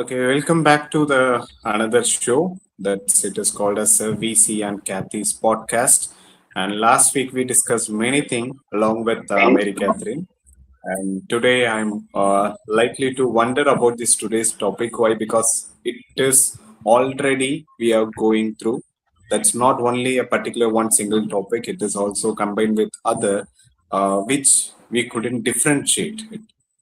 Okay, welcome back to the another show. That's it is called as VC and Cathy's podcast. And last week we discussed many things along with Mary Catherine. And today I'm likely to wonder about this today's topic. Why? Because it is already we are going through. That's not only a particular one single topic. It is also combined with other, which we couldn't differentiate.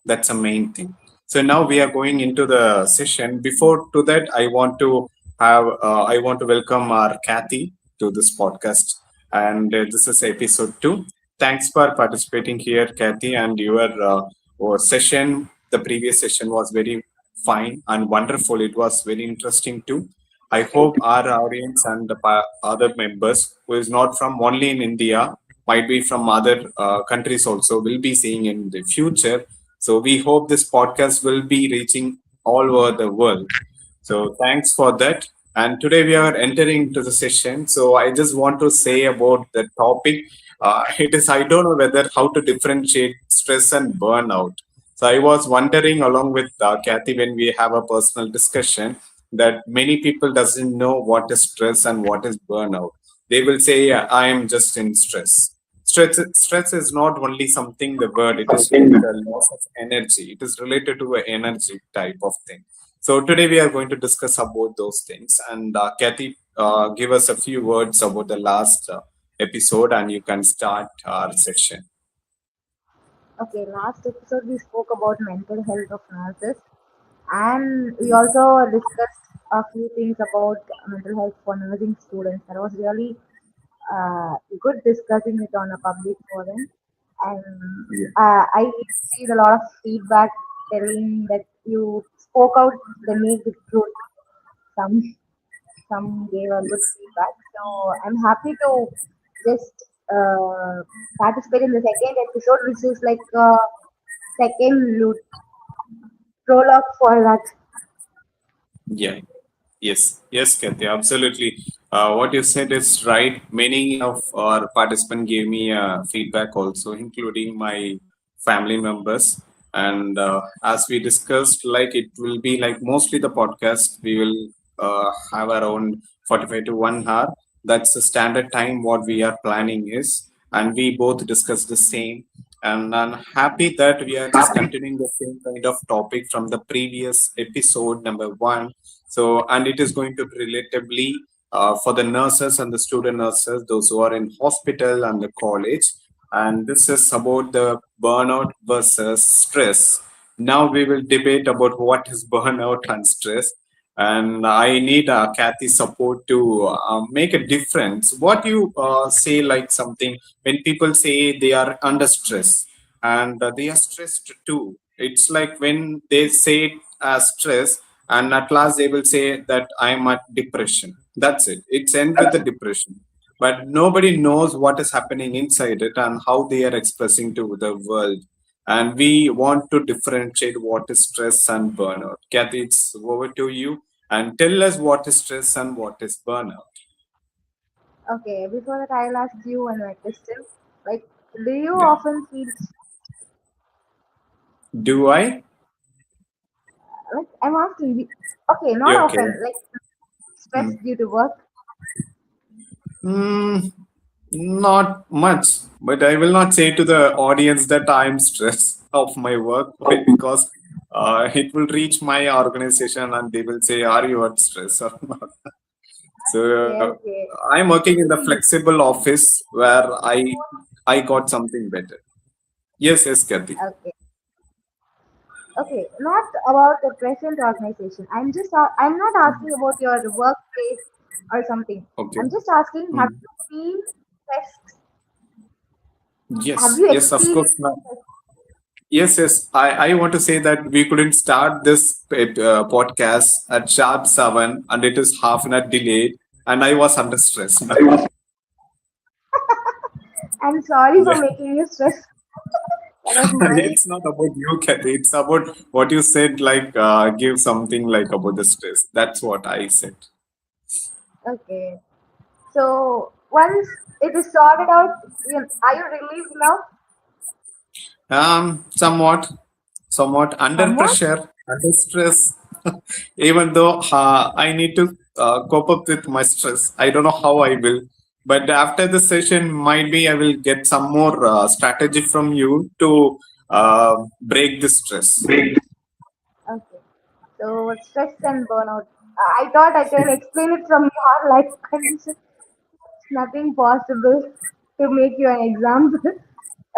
That's a main thing. So now we are going into the session. Before to that, I want to welcome our Cathy to this podcast, and this is episode 2. Thanks for participating here, Cathy, and your session. The previous session was very fine and wonderful. It was very interesting too. I hope our audience and the other members who is not from only in India, might be from other countries also, will be seeing in the future. So we hope this podcast will be reaching all over the world. So thanks for that. And today we are entering into the session. So I just want to say about the topic. It is I don't know whether how to differentiate stress and burnout. So I was wondering along with Cathy when we have a personal discussion that many people doesn't know what is stress and what is burnout. They will say, "Yeah, I am just in stress." Stress is not only something the word, it is like a loss of energy. It is related to an energy type of thing. So today we are going to discuss about those things. And Kathy, give us a few words about the last episode, and you can start our session. Okay, last episode we spoke about mental health of nurses, and we also discussed a few things about mental health for nursing students. That was really good discussing it on a public forum, and Yeah. I received a lot of feedback telling that you spoke out the naked truth. Some some gave a good feedback, so I'm happy to just participate in the second episode, which is like second prologue for that. Yeah. Yes, yes, Kathy, absolutely. What you said is right. Many of our participants gave me feedback also, including my family members. And as we discussed, like it will be like mostly the podcast, we will have around 45 to 1 hour. That's the standard time what we are planning is. And we both discussed the same. And I'm happy that we are just continuing the same kind of topic from the previous episode, number 1. So, and it is going to be relatively for the nurses and the student nurses, those who are in hospital and the college. And this is about the burnout versus stress. Now we will debate about what is burnout and stress. And I need Kathy's support to make a difference. What you say, like something when people say they are under stress and they are stressed too. It's like when they say it as stress, and at last they will say that I'm at depression. That's it. It's end with the depression. But nobody knows what is happening inside it and how they are expressing to the world. And we want to differentiate what is stress and burnout. Kathy, it's over to you. And tell us what is stress and what is burnout. Okay, before that, I'll ask you one more question. Like, do you Yeah. often feel Do I? like I'm asking you? Okay, not Yeah, okay. often. Like stress due to work. Mm, not much, but I will not say to the audience that I'm stressed of my work. Why? Because it will reach my organization and they will say, "Are you at stress or not?" So Okay, okay, I'm working in the flexible office where I got something better. Yes, yes, Kathy. okay, okay. Not about the present organization. I'm not asking about your workplace or something. Okay. I'm just asking, have Mm. you been stressed? Have Yes, you yes, of course. experienced Now, stress? yes, yes. I want to say that we couldn't start this podcast at sharp 7 and it is half an hour delayed and I was under stress now. I'm sorry for Yeah. making you stress. That was my It's not about you, Kathy. It's about what you said, like give something like about the stress. That's what I said. okay. So once it is sorted out, are you relieved now? Somewhat, somewhat under Somewhat? pressure, under stress. Even though I need to cope up with my stress. I don't know how I will. But after the session, might be I will get some more strategy from you to break the stress. Okay. So stress and burnout. I thought I can explain it from your life condition. It's nothing possible to make you an example.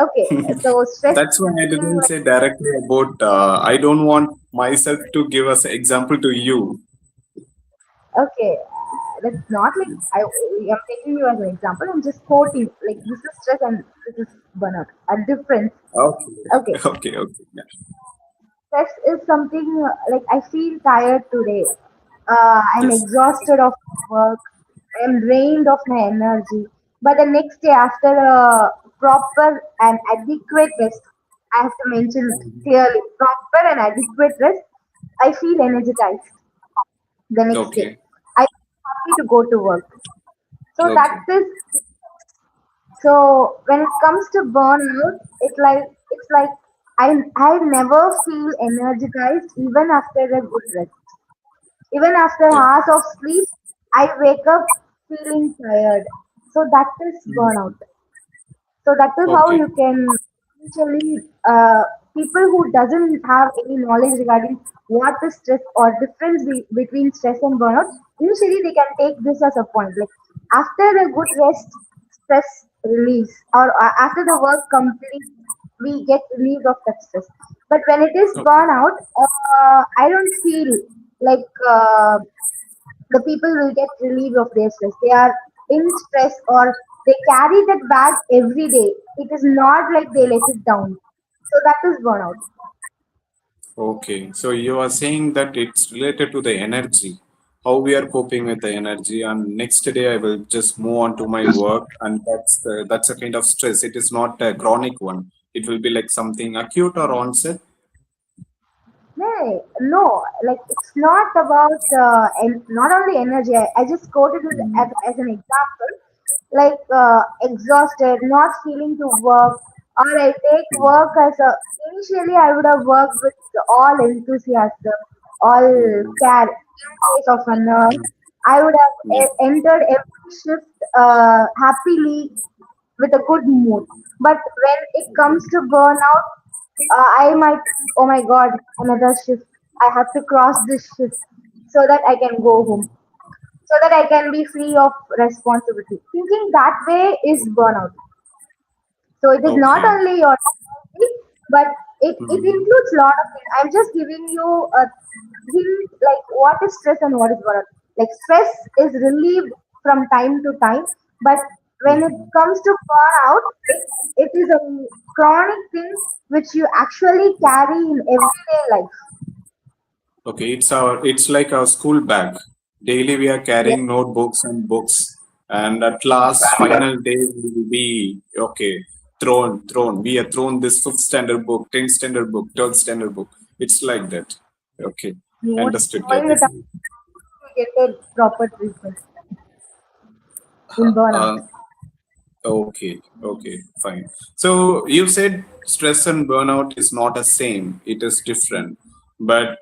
Okay. So stress is That's why I something didn't like, say directly about. I don't want myself to give us an example to you. okay, that's not like I'm taking you as an example. I'm just quoting like this is stress and this is burnout. A difference. Okay, Okay. okay, okay. Yeah. Stress is something like I feel tired today. I'm Yes. exhausted of work. I'm drained of my energy. But the next day, after a proper and adequate rest, I have to mention clearly proper and adequate rest, I feel energized the next day. Okay, I'm happy to go to work. So that okay. is so when it comes to burnout, it's like I never feel energized even after a good rest. Even after Okay, hours of sleep, I wake up feeling tired. So that is burnout. So that is how okay, you can essentially people who doesn't have any knowledge regarding what is stress or difference between stress and burnout, initially they can take this as a point. Like after a good rest, stress relieves, or after the work complete, we get relieved of that stress. But when it is okay, burnout, I don't feel like the people will get relieved of their stress. They are in stress or they carry that bag every day. It is not like they let it down. So that is burnout. okay. So you are saying that it's related to the energy, how we are coping with the energy, and next day I will just move on to my work, and that's a kind of stress. It is not a chronic one. It will be like something acute or onset. No, like it's not about not only energy. I just quoted it as an example, like exhausted, not feeling to work, or I take work as a. Initially, I would have worked with all enthusiasm, all care. In case of a nurse, I would have entered every shift happily with a good mood. But when it comes to burnout, I might think, oh my god, another shift. I have to cross this shift so that I can go home, so that I can be free of responsibility. Thinking that way is burnout. So it is not Okay. only your energy, but it Mhm. includes a lot of things. I'm just giving you a hint like what is stress and what is burnout. Like stress is relieved from time to time, but when it comes to burnout, it is a chronic thing which you actually carry in everyday life. Okay, it's like our school bag. Daily we are Yes, carrying notebooks and books, and at last final day we will be okay. Thrown. We are thrown this fifth standard book, 10th standard book, 12th standard book. It's like that. Okay, most understood, throwing Kathy. it out to get a proper treatment in burnout. Uh, okay, fine. So you said stress and burnout is not the same; it is different. But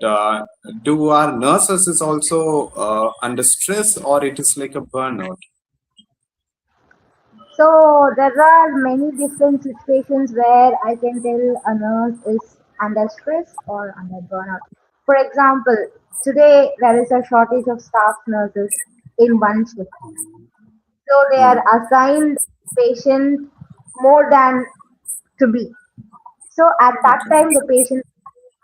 do our nurses is also under stress, or it is like a burnout? So there are many different situations where I can tell a nurse is under stress or under burnout. For example, today there is a shortage of staff nurses in one shift. So they are Hmm. assigned patient more than to be. So at that Okay, time the patient,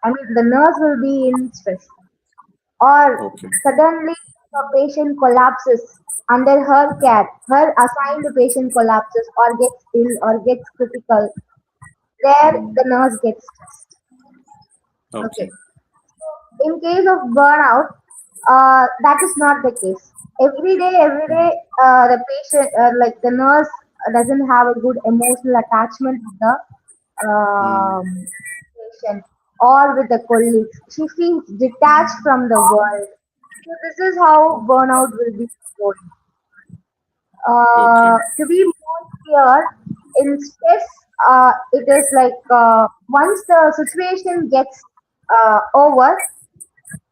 I mean the nurse will be in stress. Or okay, suddenly a patient collapses under her care, her assigned patient collapses or gets ill or gets critical, there the nurse gets stressed. okay. Okay. In case of burnout, that is not the case. Every day, the patient, like the nurse, doesn't have a good emotional attachment with the Hmm. patient or with the colleagues. She feels detached from the world. So this is how burnout will be going. Okay, To be more clear, in stress, it is like once the situation gets over,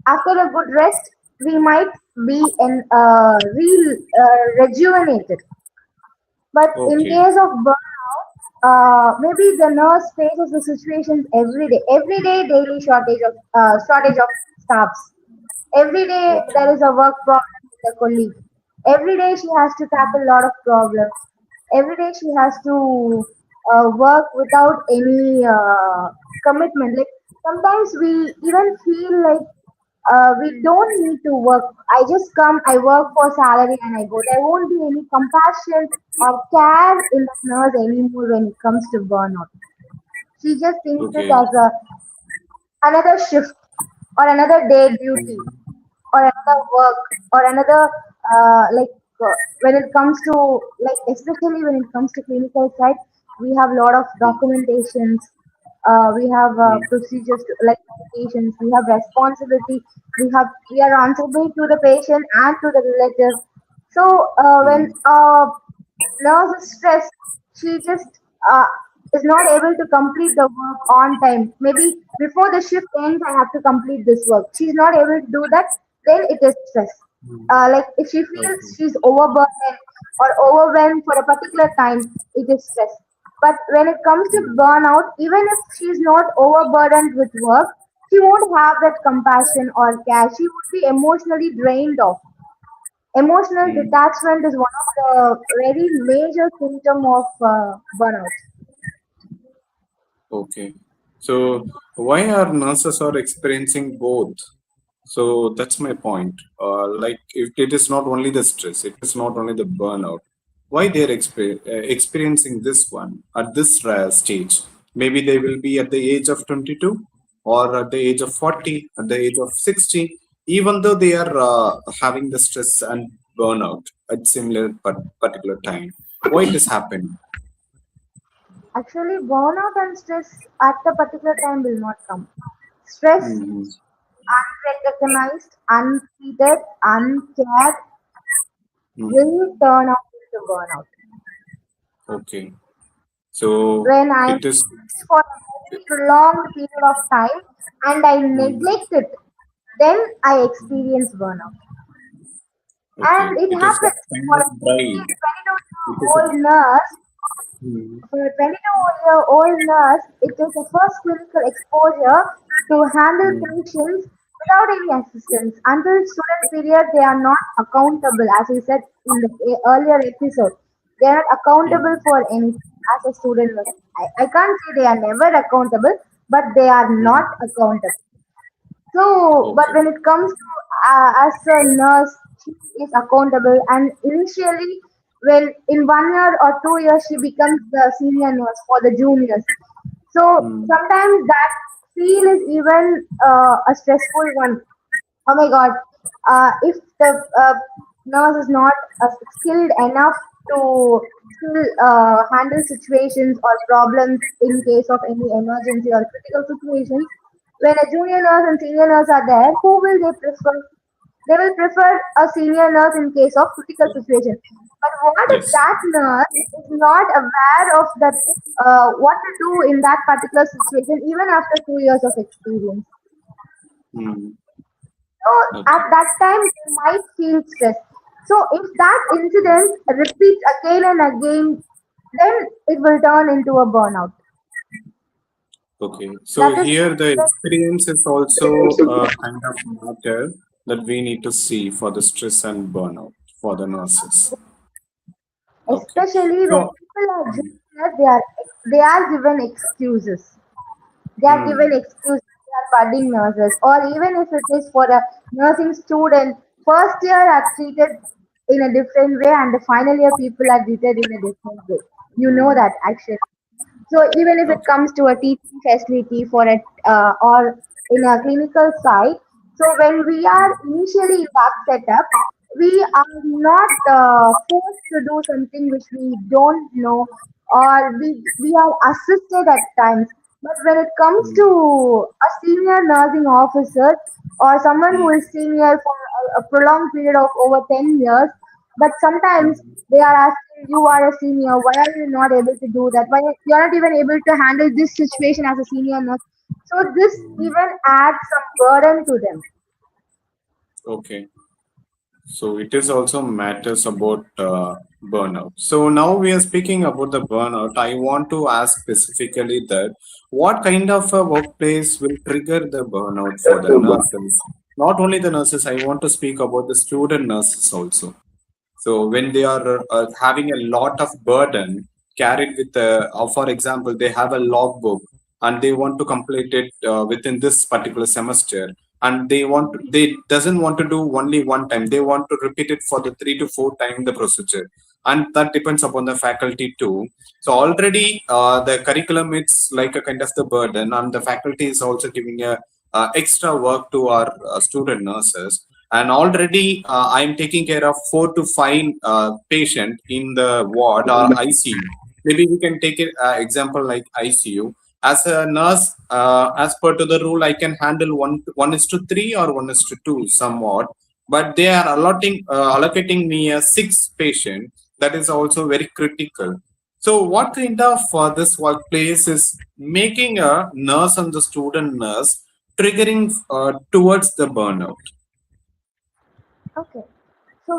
After a good rest, we might be rejuvenated. But in Okay. case of burnout, maybe the nurse faces the situations every day daily shortage of staffs. Every day Okay. there is a work problem with a colleague. Every day she has to tackle a lot of problems. Every day she has to work without any commitment. Like sometimes we even feel like we don't need to work. I just come, I work for salary and I go. There won't be any compassion or care in the nurse anymore when it comes to burnout. She just thinks it Okay. as a another shift or another day duty Mm, or another work or another when it comes to like especially when it comes to clinical side, we have a lot of mm, documentations, we have mm, procedures to, like medications, we have responsibility, we are answerable to the patient and to the relative. So when mm, nurse is stressed, she just uh, is not able to complete the work on time. Maybe before the shift ends, I have to complete this work. She's not able to do that, then it is stress. mm. Like if she feels Okay. she's overburdened or overwhelmed for a particular time, it is stress. But when it comes to Mm, burnout, even if she's not overburdened with work, she won't have that compassion or care. She would be emotionally drained off. Emotional mm. detachment is one of the very major symptom of burnout. Okay. So why are nurses are experiencing both? So that's my point. Like if it is not only the stress, it is not only the burnout. Why they are experiencing this one at this stage? Maybe they will be at the age of 22 or at the age of 40, at the age of 60, even though they are having the stress and burnout at similar particular time. Why it is happening? Actually, burnout and stress at a particular time will not come. Stress, Hmm. unrecognized, untreated, uncared, Hmm. will turn out into burnout. Okay. So When I am it is. stressed for a very prolonged period of time and I Hmm. neglect it, then I experience burnout. Okay. And it It is a happens kind for of a drive. 22 It year is a. old nurse. Hmm. For a 22-year-old nurse, it is the first clinical exposure to handle Hmm. patients without any assistance. Until student period, they are not accountable, as I said in the earlier episode. They are not accountable Hmm. for anything as a student nurse. I can't say they are never accountable, but they are not Hmm. accountable. So, but Okay. when it comes to as a nurse, she is accountable. And initially, when in 1 year or 2 years, she becomes the senior nurse for the juniors. So Hmm. sometimes that feel is even a stressful one. Oh my God, if the nurse is not skilled enough to still handle situations or problems in case of any emergency or critical situations, when a junior nurse and senior nurse are there, who will they prefer? They will prefer a senior nurse in case of critical situation. But what if Yes. that nurse is not aware of that, what to do in that particular situation, even after 2 years of experience? Hmm. So at Okay. that time they might feel stress. So if that incident repeats again and again, then it will turn into a burnout. Okay. So That is here the experience is also a kind of matter that we need to see for the stress and burnout for the nurses. Okay. especially when So. people are Hmm. juniors, they are given excuses. They are given Hmm. excuses. They are budding nurses, or even if it is for a nursing student, first year are treated in a different way, and the final year people are treated in a different way. You know Hmm. that actually. So even if it Okay. comes to a teaching facility for it or in a clinical side, so when we are Hmm. initially in that setup, we are not forced to do something which we don't know, or we are assisted at times. But when it comes Hmm. to a senior nursing officer or someone who Hmm. is senior for a prolonged period of over 10 years, but sometimes Hmm. they are asking, you are a senior, why are you not able to do that? Why you are not even able to handle this situation as a senior nurse? So this Hmm. even adds some burden to them. Okay. So it is also matters about burnout. So now we are speaking about the burnout. I want to ask specifically that what kind of a workplace will trigger the burnout for the nurses? Not only the nurses, I want to speak about the student nurses also. So when they are having a lot of burden carried with, for example, they have a logbook and they want to complete it within this particular semester, and they doesn't want to do only one time. They want to repeat it for the 3 to 4 times the procedure, and that depends upon the faculty too. So already the curriculum it's like a kind of the burden, and the faculty is also giving a extra work to our student nurses, and already I'm taking care of 4 to 5 patient in the ward or ICU. Maybe we can take it example like ICU. As a nurse, as per to the rule, I can handle one is to three or one is to two somewhat, but they are allocating me a six patient. That is also very critical. So, what kind of this workplace is making a nurse and the student nurse triggering towards the burnout? Okay. So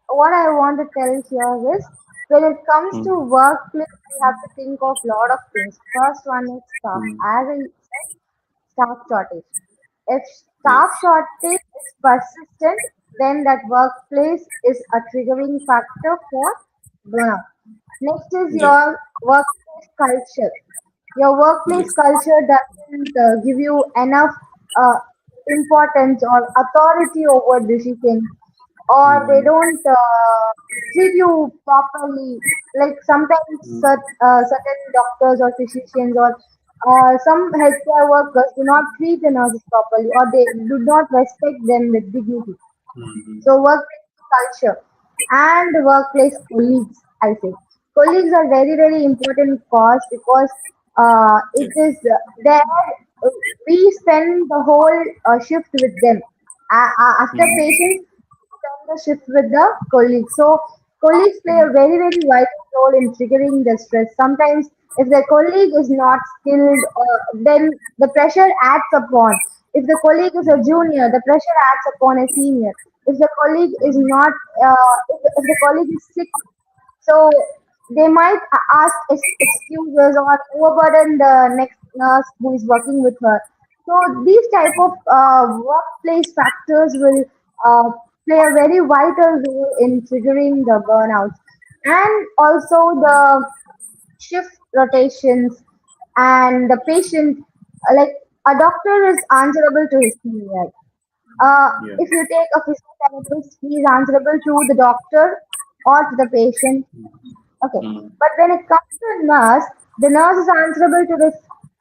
what I want to tell here is, when it comes to Mm, workplace, we have to think of lot of things. First one is staff. mm, As I said, staff shortage. If staff yes. shortage is persistent, then that workplace is a triggering factor for burnout. Next is Yeah. your workplace culture. Your workplace Yes. culture doesn't give you enough uh, importance or authority over decisions, or they Mm, don't treat you properly. Like sometimes mm, certain doctors or physicians or some healthcare workers do not treat the nurses properly, or they do not respect them with dignity. mm, So workplace culture and workplace colleagues, I say. Colleagues are very, very important cause, because it yes. is there uh, we spend the whole shift with them. After Mm, patients, spend the shift with the colleagues. So colleagues play a mm, very, very vital role in triggering the stress. Sometimes if the colleague is not skilled, then the pressure adds upon. If the colleague is a mm, junior, the pressure adds upon a senior. If the colleague is not, if the colleague is sick, so they might ask excuses or overburden the next nurse who is working with her. So these type of workplace factors will uh, play a very vital role in triggering the burnouts, and also the shift rotations and the patient. Like a doctor is answerable to his senior. yeah. If you take a physiotherapist, he is answerable to the doctor or to the patient. Okay. Mm, But when it comes to a nurse, the nurse is answerable to the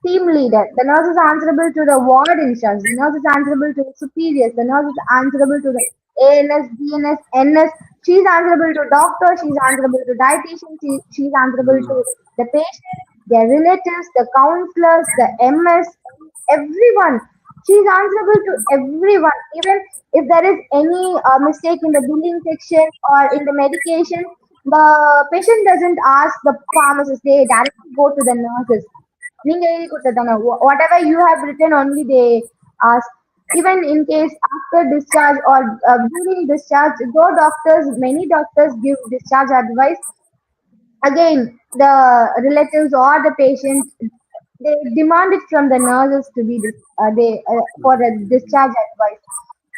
team leader. The nurse is answerable to the ward in charge. The nurse is answerable to the superiors. The nurse is answerable to the ANS, DNS, NS. She's answerable to doctor. She's answerable to dietitian. She's answerable mm, to the patient, their relatives, the counselors, the MS, everyone. She's answerable to everyone. Even if there is any mistake in the billing section or in the medication, the patient doesn't ask the pharmacist. They directly go to the nurses. நீங்க எழுதி கொடுத்ததானே, whatever you have written only they ask. Even in case after discharge or during discharge, though doctors, many doctors give discharge advice, again the relatives or the patients, they demand it from the nurses to be they for the discharge advice.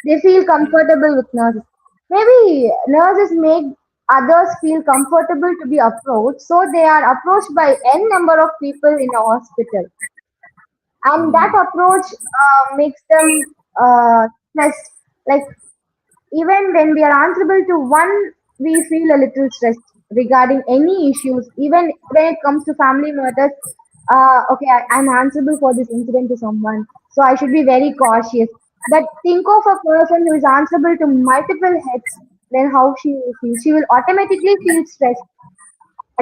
They feel comfortable with nurses. Maybe nurses make others feel comfortable to be approached, so they are approached by n number of people in a hospital, and that mm, approach makes them stressed. Like even when we are answerable to one, we feel a little stressed regarding any issues. Even when it comes to family matters, okay, I'm answerable for this incident to someone, so I should be very cautious. But think of a person who is answerable to multiple heads, then how she will feel. She will automatically feel stressed.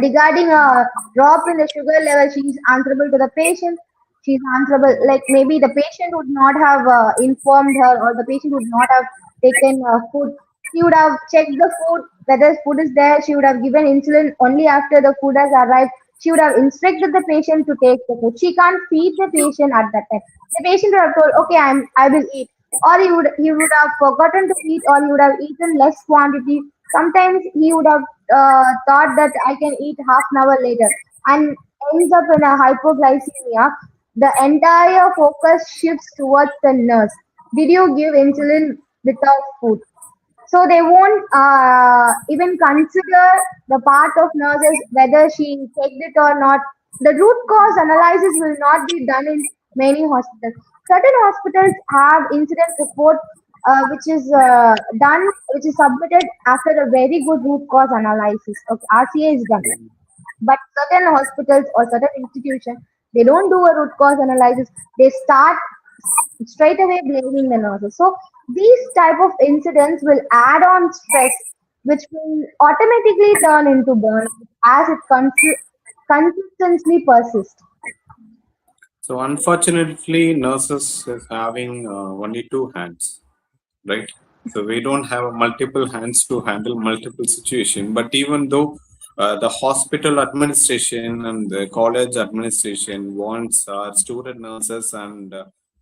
Regarding a drop in the sugar level, she is answerable to the patient. She's answerable, like maybe the patient would not have informed her, or the patient would not have taken food. She would have checked the food, whether food is there. She would have given insulin only after the food has arrived. She would have instructed the patient to take the food. She can't feed the patient at that time. The patient would have told, okay, I will eat. or he would have forgotten to eat, or he would have eaten less quantity. Sometimes he would have thought that I can eat half an hour later, and ends up in a hypoglycemia. The entire focus shifts towards the nurse. Did you give insulin without food? So they won't even consider the part of nurses whether she checked it or not. The root cause analysis will not be done in many hospitals. Certain hospitals have incident report which is done, which is submitted after a very good root cause analysis. Okay, RCA is done. But certain hospitals or certain institutions, they don't do a root cause analysis. They start straight away blaming the nurses. So these type of incidents will add on stress, which will automatically turn into burnout as it consistently persists. So unfortunately, nurses is having only two hands, right? So we don't have multiple hands to handle multiple situation. But even though the hospital administration and the college administration wants our student nurses and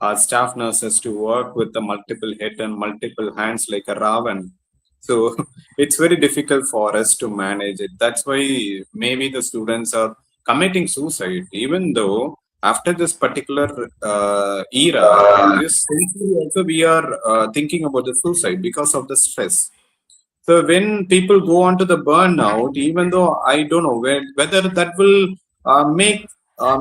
our staff nurses to work with the multiple head and multiple hands like a Ravan. So it's very difficult for us to manage it. That's why maybe the students are committing suicide, even though after this particular era, this century also we are thinking about the suicide because of the stress. So when people go on to the burnout, even though I don't know whether that will make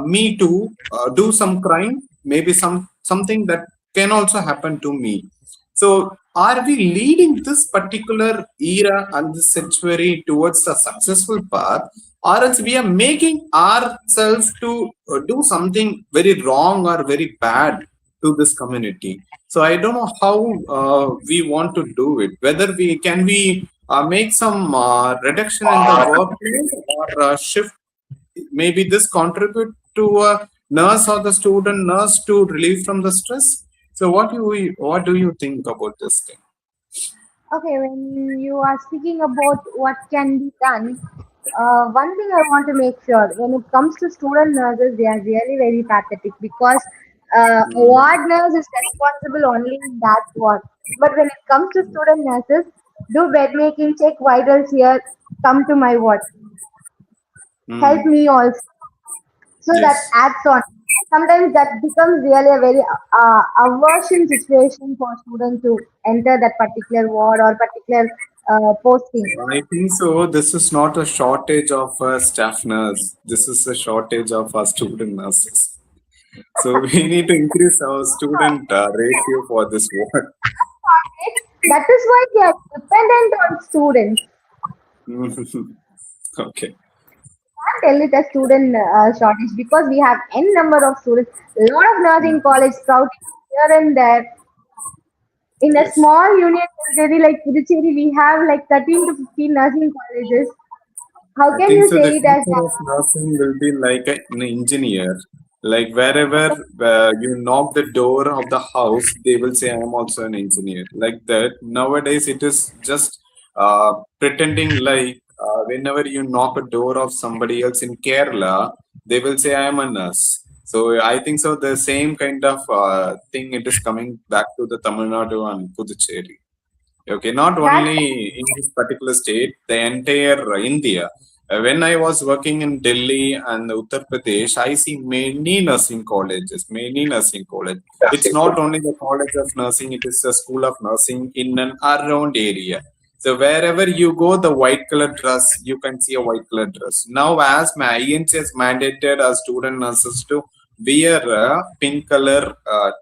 me to do some crime, maybe something that can also happen to me. So are we leading this particular era and this century towards the successful path, or else we are making ourselves to do something very wrong or very bad to this community? So I don't know how we want to do it. Whether we make some reduction in the workload or shift. Maybe this contribute to a nurse or the student nurse to relieve from the stress. So what do you think about this thing? Okay, when you are speaking about what can be done, one thing I want to make sure when it comes to student nurses, they are really very pathetic because a Mm, ward nurse is responsible only in that ward. But when it comes to student nurses, do bed making, check vitals here, come to my ward, help mm, me also. So that yes. adds on. Sometimes that becomes really a very aversion situation for students to enter that particular ward or particular posting. I think so. This is not a shortage of staff nurse. This is a shortage of student nurses. So we need to increase our student ratio for this work. That is why they are dependent on students. Okay. Can't tell it a student shortage because we have n number of students. A lot of nursing Mm, college sprouting here and there. In a yes. small union territory like Puducherry, we have like 13 to 15 nursing colleges. How I can think you so. The say it as future of nursing will be like an engineer. Like wherever you knock the door of the house, they will say, "I am also an engineer." Like that. Nowadays, it is just pretending like whenever you knock a door of somebody else in Kerala, they will say, "I am a nurse." So I think so. The same kind of thing it is coming back to the Tamil Nadu and Puducherry. Okay, not that? only in this particular state, the entire India. When I was working in Delhi and Uttar Pradesh, I see many nursing colleges, many nursing college. It's not only the college of nursing, it is a school of nursing in an around area. So wherever you go, the white color dress, you can see a white color dress. Now, as my INC has mandated our student nurses to wear a pink color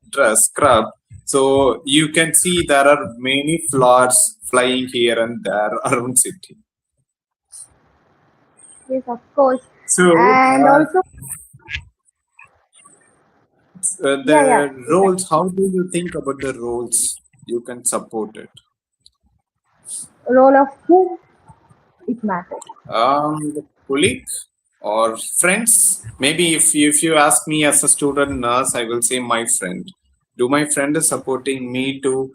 dress, scrub, so you can see there are many flowers flying here and there around city. Yes, of course. So And also, yeah, yeah. the roles, how do you think about the roles? You can support it. Role of who it matters. The colleague or friends. Maybe if you ask me as a student nurse, I will say my friend. Do my friend is supporting me to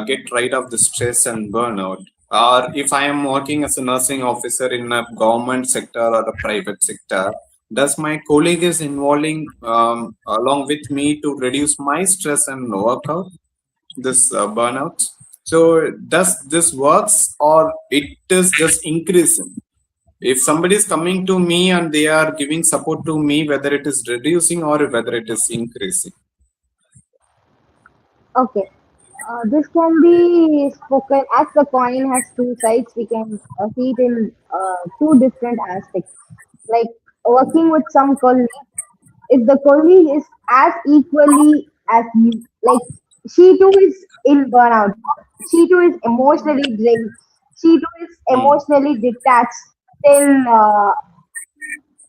get rid of the stress and burnout? Or if I am working as a nursing officer in a government sector or a private sector, does my colleague is involving along with me to reduce my stress and workout? this burnout. So does this works or it is just increasing? If somebody is coming to me and they are giving support to me, whether it is reducing or whether it is increasing. Okay. This can be spoken as the coin has two sides. We can see it in two different aspects. Like working with some colleagues, if the colleague is as equally as you, like she too is in burnout, she too is emotionally drained, she too is Mm, emotionally detached, then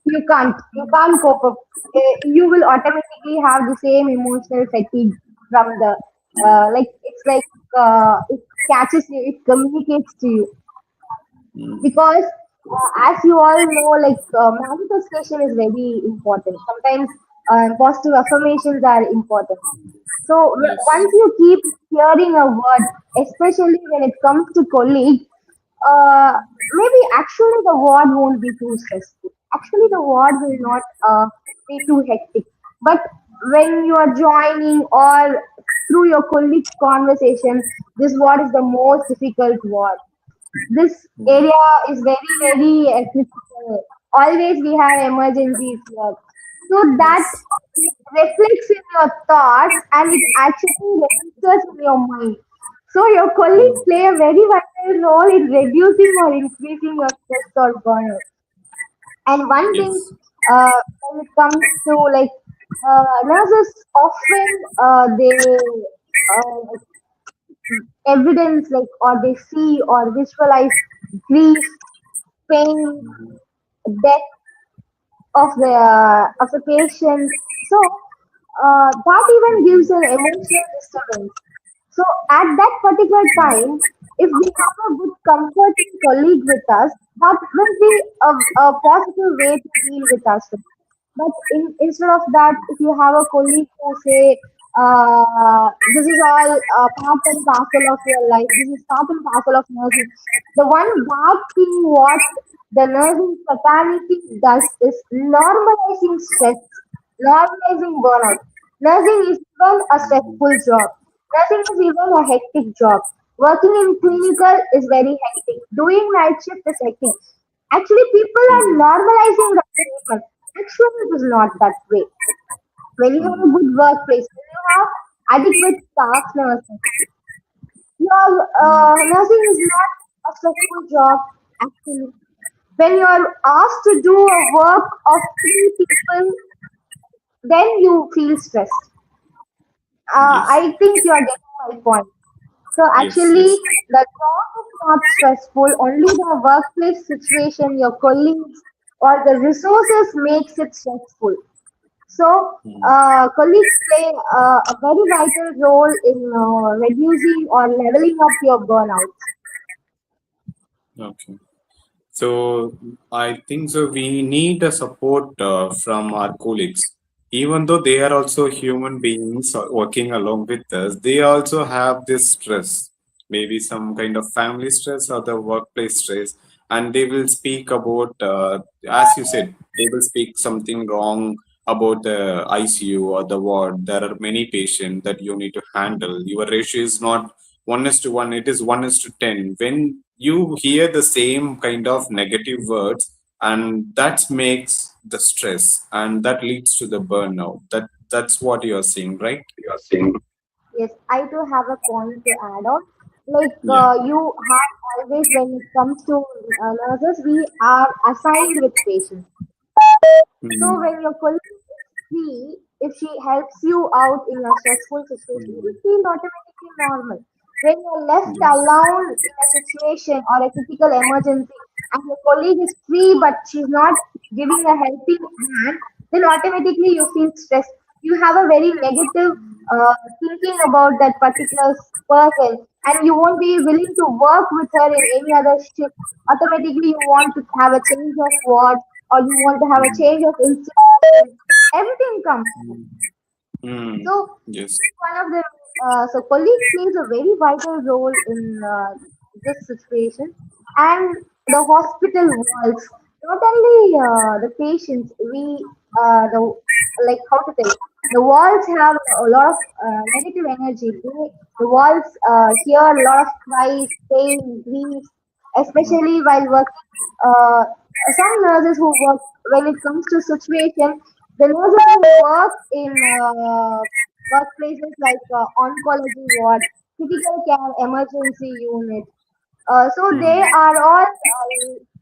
you can't cope up. You will automatically have the same emotional fatigue from the like it's like it catches you, it communicates to you mm, because as you all know, like manifestation is very important. Sometimes positive affirmations are important. So yes. once you keep hearing a word, especially when it comes to colleagues, maybe actually the word won't be too stressful. Actually, the word will not be too hectic. But when you are joining or through your colleagues' conversation, this word is the most difficult word. This Mm, area is very, very critical. Always we have emergencies here. So that yes. reflects in your thoughts and it actually registers in your mind. So your colleagues Mm, play a very vital role in reducing or increasing your stress or burnout. And one thing, yes. when it comes to like nurses, often they like evidence like or they see or visualize grief, pain, death of the patient. So that even gives an emotional disturbance. So at that particular time, if we have a good comforting colleague with us, that will be a positive way to deal with us. But instead of that, if you have a colleague who say, this is all part and parcel of your life, this is part and parcel of nursing. The one bad thing what the nursing fraternity does is normalizing stress, normalizing burnout. Nursing is even a stressful job. Nursing is even a hectic job. Working in Yes. clinical is very hectic. Doing night shift is hectic. Actually, people are Mm, normalizing that statement. Actually, it is not that way. When you have a mm, good workplace, when you have adequate staff nursing, your mm, nursing is not a stressful job. Actually, when you are asked to do a work of three people, then you feel stressed. yes. I think you are getting my point. So Yes. actually, Yes. the job is not stressful. Only the workplace situation, your colleagues, or the resources makes it stressful. So Mm, colleagues play a very vital role in reducing or leveling up your burnouts. okay. So I think so. We need a support from our colleagues, even though they are also human beings working along with us. They also have this stress, maybe some kind of family stress or the workplace stress, and they will speak about, as you said, they will speak something wrong about the ICU or the ward. There are many patients that you need to handle. Your ratio is not 1:1; it is 1:10. When you hear the same kind of negative words, and that makes the stress, and that leads to the burnout. That's what you are saying, right? Yes, I do have a point to add on. Like Yeah. you have always, when it comes to nurses, we are assigned with patients. So Mm, when your colleague is free, if she helps you out in a stressful situation, you mm, feel automatically normal. When you're left yes. alone in a situation or a critical emergency and your colleague is free but she's not giving a helping hand, then automatically you feel stressed. You have a very negative thinking about that particular person and you won't be willing to work with her in any other shift. Automatically you want to have a change of ward or you want to have a Mm, change of institution. Everything comes. mm, mm, So yes. one of the so colleague plays a very vital role in this situation, and the hospital walls. Not only the patients, we the like how to tell the walls have a lot of negative energy. The walls hear a lot of cries, pain, grief, especially while working. Uh, some nurses who work, when it comes to situation, the nurses who work in workplaces like oncology ward, critical care emergency unit, so they Mm, are all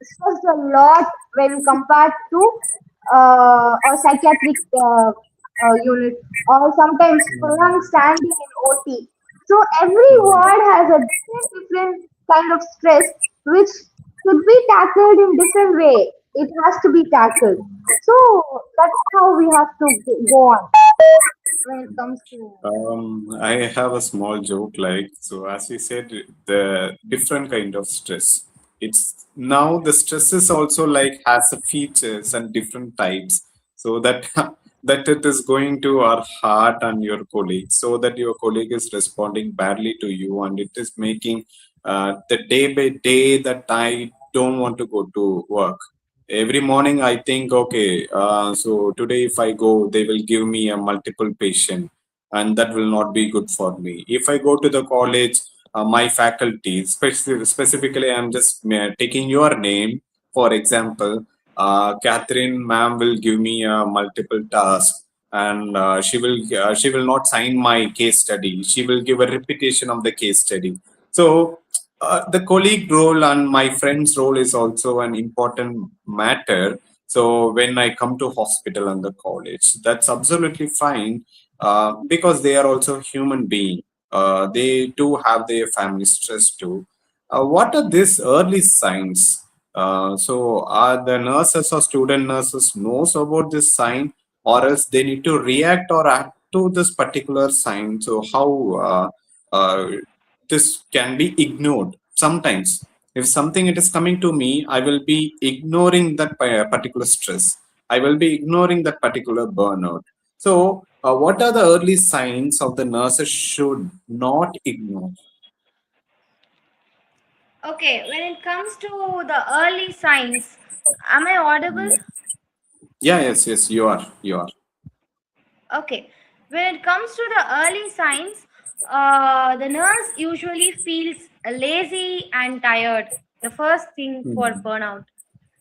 stressed a lot when compared to a psychiatric unit, or sometimes prolonged standing in OT. So every mm. ward has a different kind of stress which should be tackled in different way. It has to be tackled. So that's how we have to go on when it comes to. I have a small joke like so as we said the different kind of stress. It's now the stress is also like has a features and different types so that that it is going to our heart and your colleague so that your colleague is responding badly to you and it is making the day by day that I don't want to go to work. Every morning I think okay so today if I go they will give me a multiple patient and that will not be good for me. If I go to the college, my faculty, specifically, I'm just taking your name, for example, Catherine ma'am will give me a multiple task and she will not sign my case study. She will give a repetition of the case study. So the colleague role and my friend's role is also an important matter. So when I come to hospital and the college, that's absolutely fine because they are also human being. They do have their family stress too. What are these early signs? So are the nurses or student nurses knows about this sign, or else they need to react or act to this particular sign? So how this can be ignored? Sometimes, if something it is coming to me, I will be ignoring that particular stress. I will be ignoring that particular burnout. So, what are the early signs of the nurses should not ignore? Okay, when it comes to the early signs, am I audible? Yeah, yes, yes, you are, you are. Okay, when it comes to the early signs, the nurse usually feels lazy and tired. The first thing for Hmm. burnout.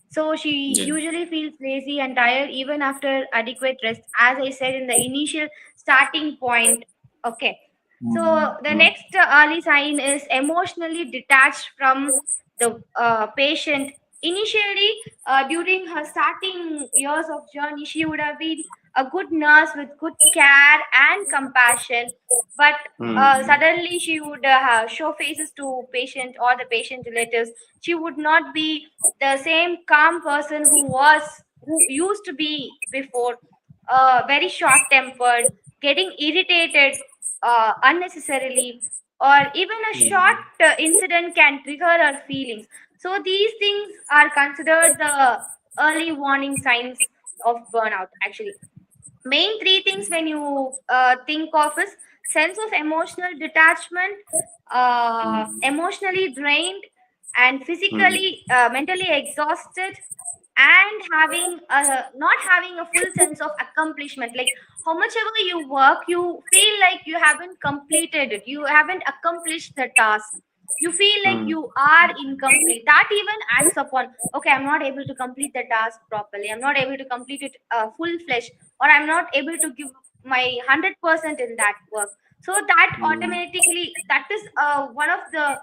So she Yeah. usually feels lazy and tired even after adequate rest, as I said in the initial starting point. Okay. Hmm. So the Hmm. next early sign is emotionally detached from the patient. Initially, during her starting years of journey, she would have been a good nurse with good care and compassion, but Hmm. suddenly she would show faces to patient or the patient relatives. She would not be the same calm person who used to be before, very short tempered, getting irritated unnecessarily, or even a short Hmm. incident can trigger our feelings. So these things are considered the early warning signs of burnout actually. Main three things when you think of is sense of emotional detachment, Hmm. emotionally drained, and Hmm. physically mentally exhausted, and having not having a full sense of accomplishment. Like how much ever you work, you feel like you haven't completed it, you haven't accomplished the task, you feel like Hmm. you are incomplete. That even adds upon, okay, I'm not able to complete the task properly, I'm not able to complete it full fledged, or I'm not able to give my 100% in that work. So that Hmm. automatically, that is one of the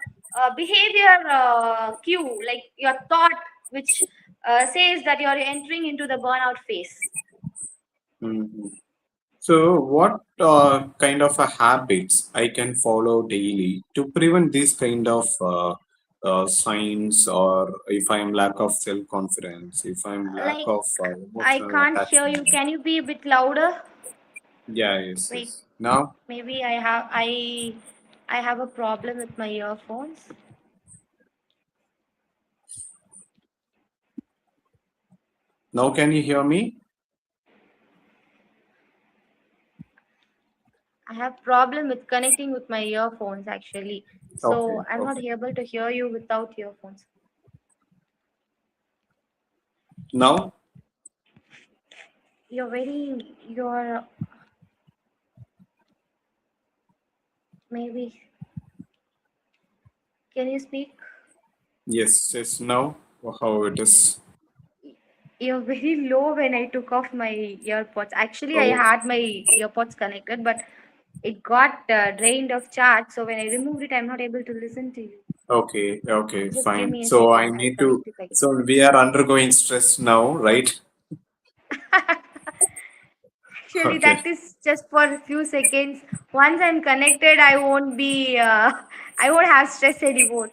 behavior cue, like your thought, which says that you're entering into the burnout phase. Hmm. So, what kind of a habits I can follow daily to prevent these kind of signs, or if I am lack of self confidence, if I'm lack Like, of I emotional can't hear you. attachment? Can you be a bit louder? Yeah, yes, Wait, yes. Now, maybe I have a problem with my earphones. now can you hear me? I have problem with connecting with my earphones actually. So Okay, I'm not okay. able to hear you without earphones. Now, You're maybe Can you speak? Yes, yes. Now, how it is? You're very low when I took off my earpods. Actually, I Oh, had my earpods connected, but it got drained of charge. So when I removed it, I'm not able to listen to you. okay, okay, Just give fine. me a So I second. I'll need to. connect it again. So we are undergoing stress now, right? Actually, Okay, that is just for a few seconds. Once I'm connected, I won't be. I won't have stress anymore.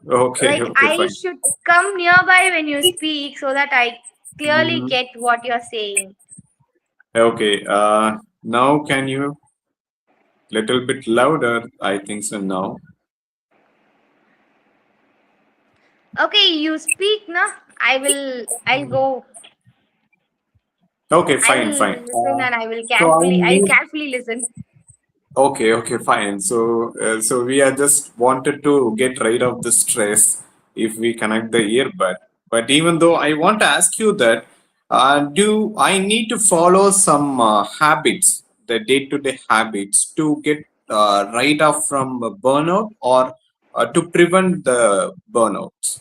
okay, Like okay, I fine. should come nearby when you speak so that I clearly Mhm. get what you're saying. Okay. Now can you little bit louder? I think so now. Okay, you speak, na? I will. I'll go. Okay, I fine, fine. will listen and I will So I carefully. I'll need. carefully listen. Okay, okay, fine. So we are just wanted to get rid of the stress if we connect the earbud. But even though I want to ask you that, do I need to follow some habits, the day-to-day habits, to get rid of from burnout or to prevent the burnouts?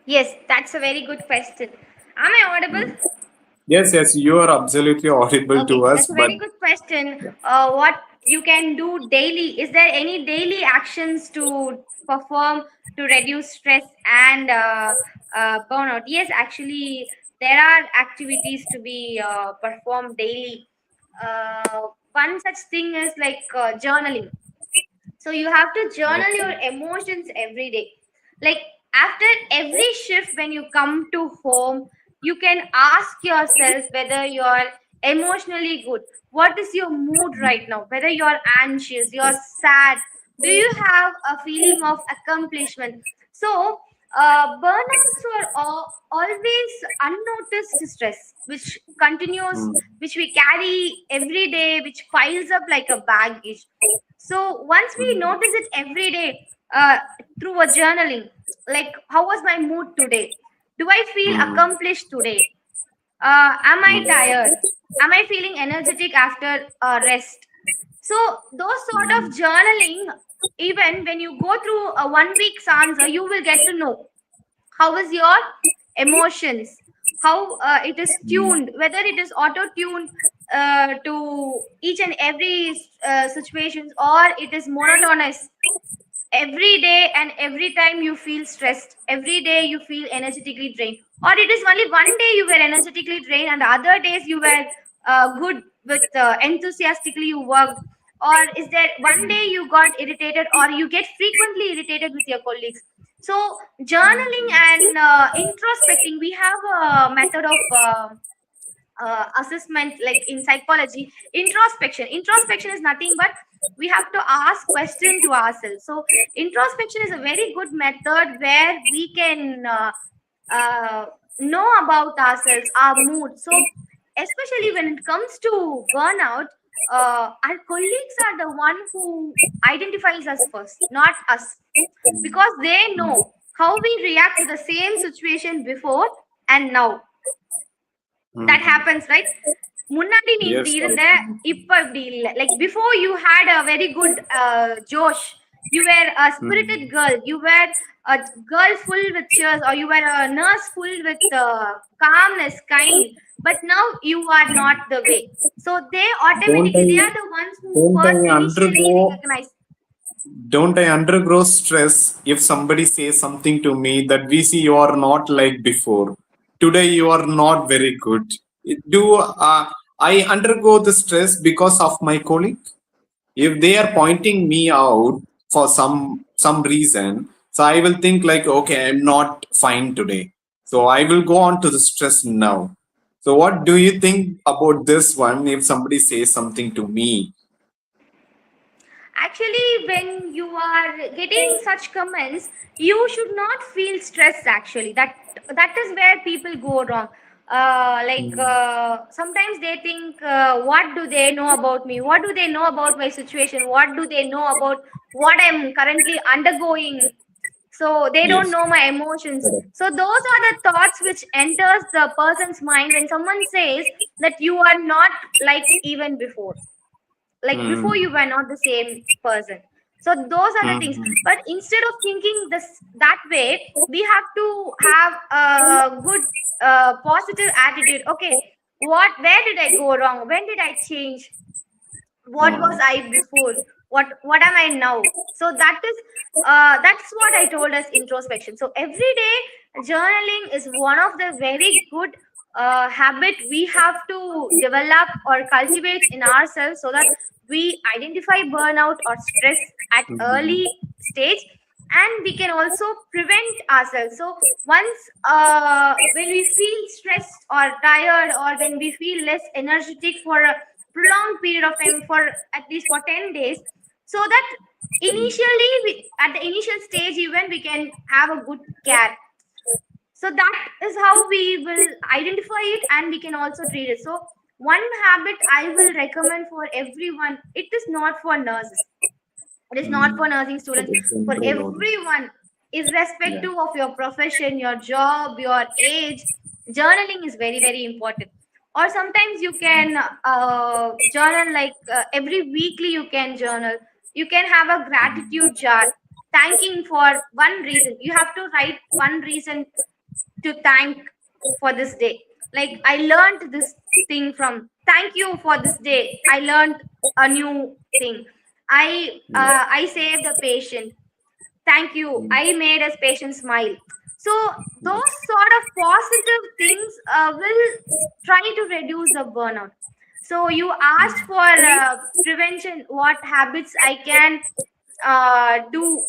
Yes, that's a very good question. Am I audible? Mm. Yes, yes, you are absolutely audible Okay, to us, that's a but very good question. yeah. What you can do daily? Is there any daily actions to perform to reduce stress and burnout? Yes, actually, there are activities to be performed daily. One such thing is like journaling. So you have to journal your Okay. emotions every day. Like after every shift, when you come to home, you can ask yourself whether you're emotionally good. What is your mood right now? Whether you're anxious, you're sad. Do you have a feeling of accomplishment? So, burnouts are always unnoticed stress, which continues, Mm, which we carry every day, which piles up like a baggage. So once we mm, notice it every day through a journaling, like how was my mood today? Do I feel mm, accomplished today? Am I mm, tired? Am I feeling energetic after rest? So those sort mm, of journaling, even when you go through a 1 week's answer, you will get to know how is your emotions, how it is mm, tuned, whether it is auto tuned to each and every situations, or it is monotonous every day, and every time you feel stressed, every day you feel energetically drained, or it is only one day you were energetically drained and the other days you were good with enthusiastically you worked, or is there one day you got irritated or you get frequently irritated with your colleagues. So journaling and introspecting, we have a method of assessment like in psychology. Introspection is nothing but we have to ask question to ourselves. So introspection is a very good method where we can uh, know about ourselves, our mood. So especially when it comes to burnout, our colleagues are the one who identifies us first, not us, because they know how we react to the same situation before and now. That mm. happens, right? முன்னாடி நீ இப்படி Yes, இருந்த, absolutely. இப்ப இப்படி இல்ல. Like before you had a very good josh, you were a spirited Mm, girl, you were a girl full with cheers, or you were a nurse full with calmness, kind, but now you are not the way. So they Don't automatically, I they are the ones who don't I first initially undergo recognize. don't I undergo stress if somebody says something to me that we see you are not like before. Today you are not very good. Do I undergo the stress because of my colleague? If they are pointing me out for some reason, so I will think like, okay, I'm not fine today. So I will go on to the stress now. So what do you think about this one if somebody says something to me? Actually, when you are getting such comments, you should not feel stressed. Actually, that is where people go wrong. Sometimes they think, what do they know about me? What do they know about my situation? What do they know about what I'm currently undergoing? So they don't Yes. know my emotions. Correct. So those are the thoughts which enters the person's mind when someone says that you are not like even before, like before Mm, you were not the same person. So those are the things. Mhm. But instead of thinking this that way, we have to have a good positive attitude. Okay, where did I go wrong? When did I change? What was Mhm. I before? What am I now? So that's what I told as introspection. So every day journaling is one of the very good habit we have to develop or cultivate in ourselves, so that we identify burnout or stress at Mhm. early stage, and we can also prevent ourselves. So once when we feel stressed or tired, or when we feel less energetic for a prolonged period of time, for at least for 10 days, so that initially at the initial stage even we can have a good care. So that is how we will identify it, and we can also treat it. So one habit I will recommend for everyone, it is not for nurses, it is not for Mhm. nursing For students, the for general audience. everyone, Yeah. irrespective of your profession, your job, your age. Journaling is very, very important. Or sometimes you can journal, like every weekly you can journal. You can have a Mhm. gratitude jar, thanking for one reason. You have to write one reason to thank for this day. Like, I learned this thing from, thank you for this day, I learned a new thing. Yeah. I saved a patient, thank you, Mhm. I made a patient smile. So those Yes. sort of positive things will try to reduce the burnout. So you asked Mhm. for prevention, what habits I can do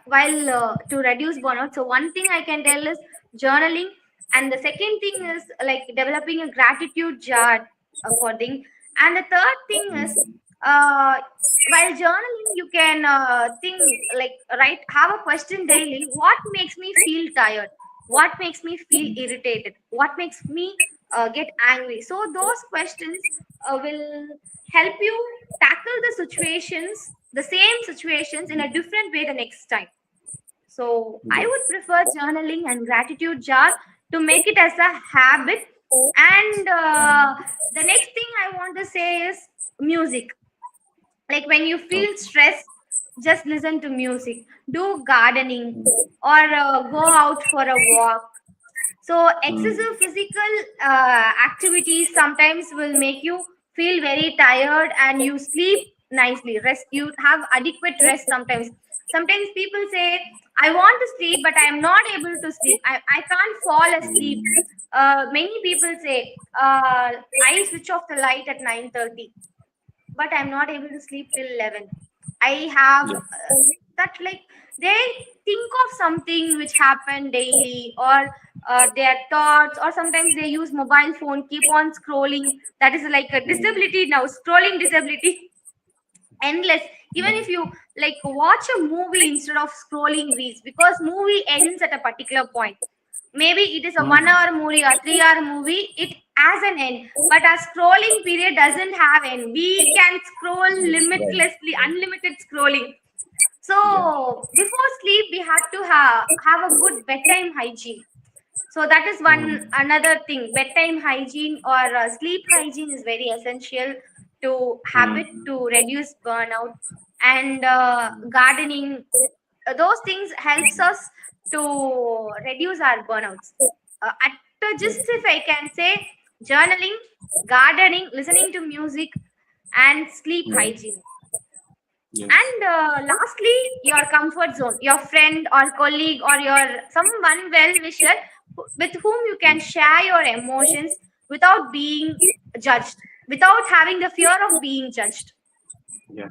while to reduce burnout. So one thing I can tell is journaling, and the second thing is like developing a gratitude jar for thing, and the third thing is Mhm. uh, while journaling you can think, like, write, have a question daily: what makes me feel tired, what makes me feel irritated, what makes me get angry. So those questions will help you tackle the situations, the same situations, in a different way the next time. So I would Yes. prefer journaling and gratitude jar to make it as a habit. And the next thing I want to say is music. Like, when you feel Okay. stressed, just listen to music, do gardening, Mhm. or go out for a walk. So Mhm. excessive physical activities sometimes will make you feel very tired, and you sleep nicely. Rest, you have adequate rest sometimes. Sometimes people say, I want to sleep, but I am not able to sleep. I can't fall asleep. Mhm. Many people say, I switch off the light at 9:30, but I'm not able to sleep till 11. I have Yeah. that, like, they think of something which happened daily, or their thoughts, or sometimes they use mobile phone, keep on scrolling. That is like a Mhm. disability now, scrolling disability. Endless. Even if you like watch a movie instead of scrolling reels, because movie ends at a particular point. Maybe it is a one Mhm. hour movie or 3 hour movie, it has an end, but our scrolling period doesn't have end. We can scroll Yes. Right. limitlessly, Right. unlimited scrolling. Yeah. So before sleep we had to have a good bedtime hygiene. So that is one Mhm. another thing. Bedtime hygiene or sleep hygiene is very essential to habit Mhm. to reduce burnout. And gardening, those things helps us to reduce our burnouts. At just, Yes. if I can say, journaling, gardening, listening to music, and sleep Yeah. hygiene. Yes. And lastly, your comfort zone, your friend or colleague or your someone well wisher with whom you can share your emotions without being judged, without having the fear of being judged. Yeah.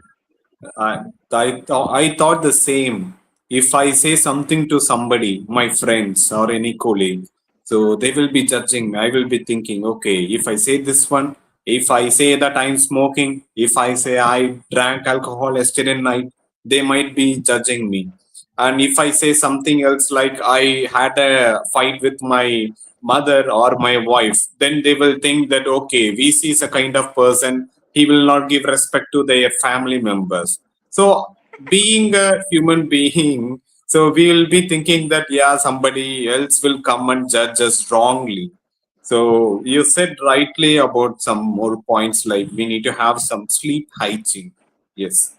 I thought the same. If I say something to somebody, my friends or any colleague, so they will be judging me. I will be thinking, okay, if I say this one, if I say that I'm smoking, if I say I drank alcohol yesterday night, they might be judging me. And if I say something else, like I had a fight with my mother or my wife, then they will think that, okay, VC is a kind of person, he will not give respect to their family members. So being a human being, so we will be thinking that, yeah, somebody else will come and judge us wrongly. So you said rightly about some more points, like we need to have some sleep hygiene. Yes.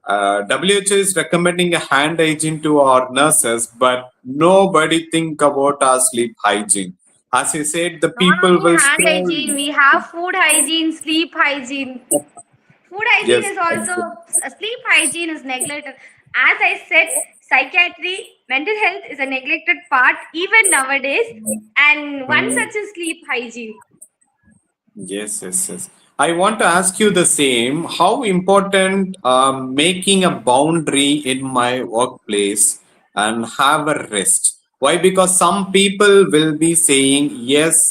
WHO is recommending a hand hygiene to our nurses, but nobody think about our sleep hygiene. As you said, the Not people only will hand scroll. hygiene, we have food hygiene, sleep hygiene. Food hygiene Yes, is also sleep hygiene is neglected. As I said, psychiatry, mental health is a neglected part even nowadays, and one mm, such is sleep hygiene. yes. I want to ask you the same. How important making a boundary in my workplace and have a rest? Why? Because some people will be saying yes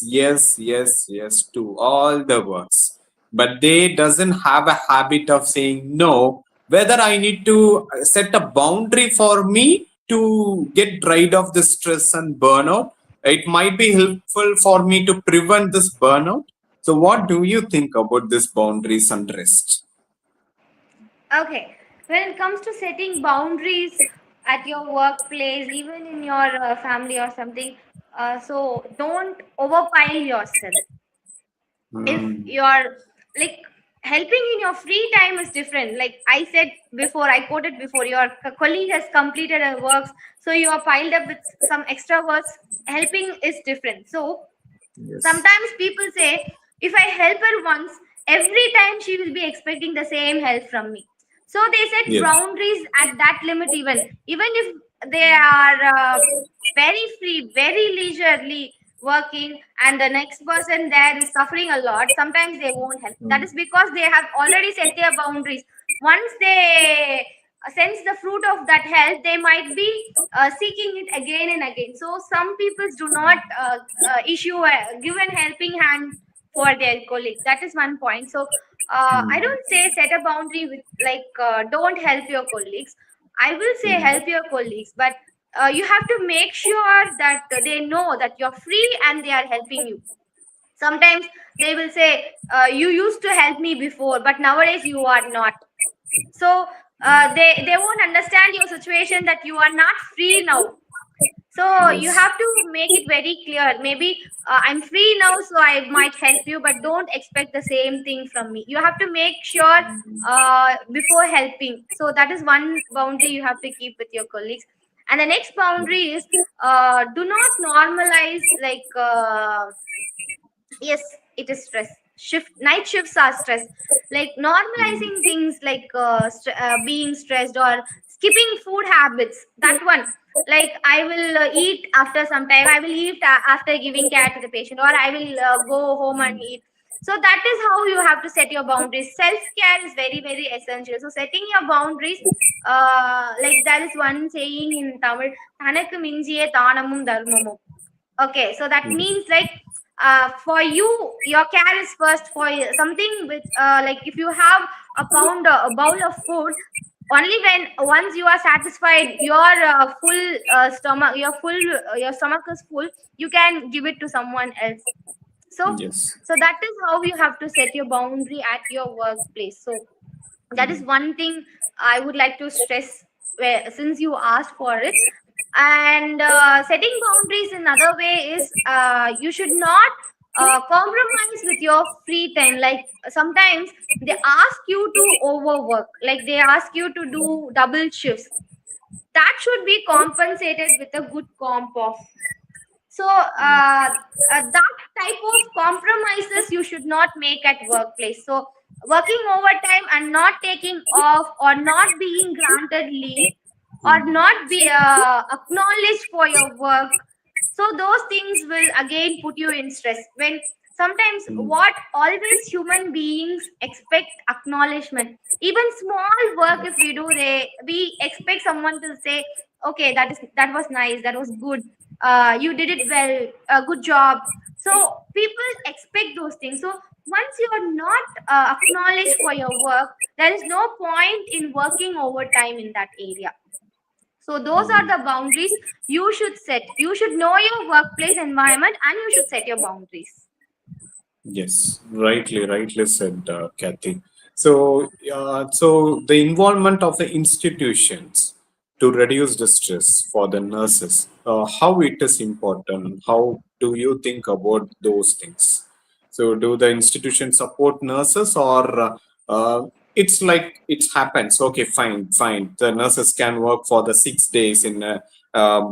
to all the works, but they doesn't have a habit of saying no. Whether I need to set a boundary for me to get rid of the stress and burnout, it might be helpful for me to prevent this burnout. So, what do you think about this boundaries and rest? Okay, when it comes to setting boundaries at your workplace, even in your family or something, so don't overpile yourself. If Mm, you're like helping in your free time is different. Like I said before, I quoted before, your colleague has completed her works, so you are piled up with some extra works. Helping is different. So yes, sometimes people say, if I help her once, every time she will be expecting the same help from me. So they set yes, boundaries at that limit, even if they are very free, very leisurely working, and the next person there is suffering a lot. Sometimes they won't help. That mm, is because they have already set their boundaries. Once they sense the fruit of that help, they might be seeking it again and again. So some people do not give an helping hand for their colleagues. That is one point. So I mm, don't say set a boundary with like don't help your colleagues. I will say mm, help your colleagues, but you have to make sure that they know that you're free and they are helping you. Sometimes they will say, you used to help me before, but nowadays you are not. So they won't understand your situation, that you are not free now. So you yes, have to make it very clear. Maybe I'm free now, so I might help you, but don't expect the same thing from me. You have to make sure before helping. So that is one boundary you have to keep with your colleagues. And the next boundary is do not normalize like yes, it is stress. Night shifts are stress. Like mm, normalizing things like being stressed or skipping food habits, that one. Like I will eat after some time, I will eat after giving care to the patient, or I will go home and eat. So that is how you have to set your boundaries. Self care is very very essential. So setting your boundaries, like there is one saying in Tamil, "Thanakku minjiye தானமும் தர்மமும்." Okay, so that mm, means like for you, your care is first. For something which like if you have a bowl of food, only when once you are satisfied, your full stomach, your stomach is full, you can give it to someone else. So yes, so that is how you have to set your boundary at your workplace. So that is mm, one thing I would like to stress, where, since you asked for it. And setting boundaries in other way is you should not compromise with your free time. Like sometimes they ask you to overwork, like they ask you to do double shifts. That should be compensated with a good comp off. So that type of compromises you should not make at workplace. So working overtime and not taking off, or not being granted leave, or mm, not be acknowledged for your work, so those things will again put you in stress. When sometimes mm, what always human beings expect acknowledgement. Even small work if we do, we expect someone to say, okay, that was nice, that was good, you did it well, good job. So people expect those things. So once you are not acknowledged for your work, there is no point in working overtime in that area. So those are mm. the boundaries you should set. You should know your workplace environment and you should set your boundaries. Yes, rightly said, Kathy. So the involvement of the institutions to reduce the stress for the nurses, how it is important? How do you think about those things? So, do the institutions support nurses, or it's like it happens. Okay, fine, fine. The nurses can work for the 6 days in a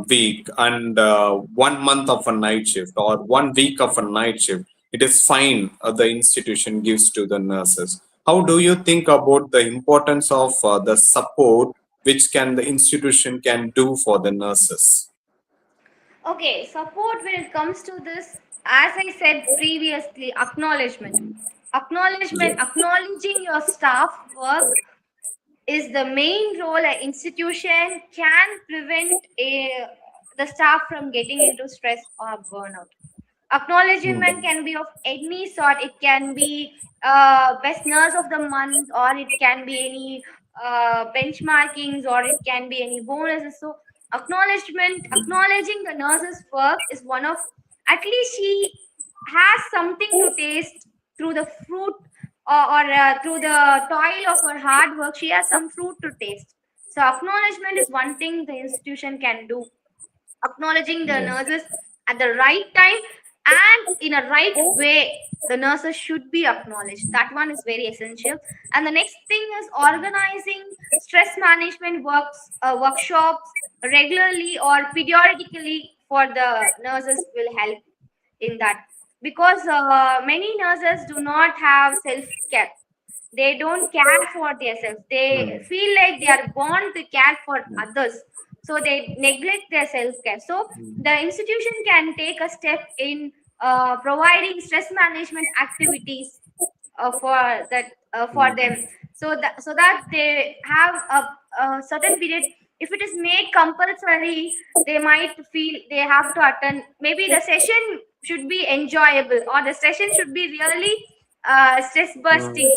week and 1 month of a night shift or 1 week of a night shift. It is fine. The institution gives to the nurses. How do you think about the importance of the support which can the institution can do for the nurses? Okay, support when it comes to this, as I said previously, acknowledgement. Yeah. Acknowledging your staff work is the main role an institution can prevent the staff from getting into stress or burnout. Acknowledgement Mm. can be of any sort. It can be best nurse of the month, or it can be any benchmarkings, or it can be any bonuses. So acknowledging the nurse's work is one of, at least she has something to taste through the fruit, or through the toil of her hard work. She has some fruit to taste. So acknowledgement is one thing the institution can do. Acknowledging the Yeah. nurses at the right time and in a right way, the nurses should be acknowledged. That one is very essential. And the next thing is organizing stress management workshops regularly or periodically for the nurses will help in that, because many nurses do not have self care. They don't care for themselves. They Mm. feel like they are born to care for others, so they neglect their self care. So the institution can take a step in providing stress management activities for that for them, so that they have a certain period. If it is made compulsory, they might feel they have to attend. Maybe the session should be enjoyable, or the session should be really stress Mm. busting,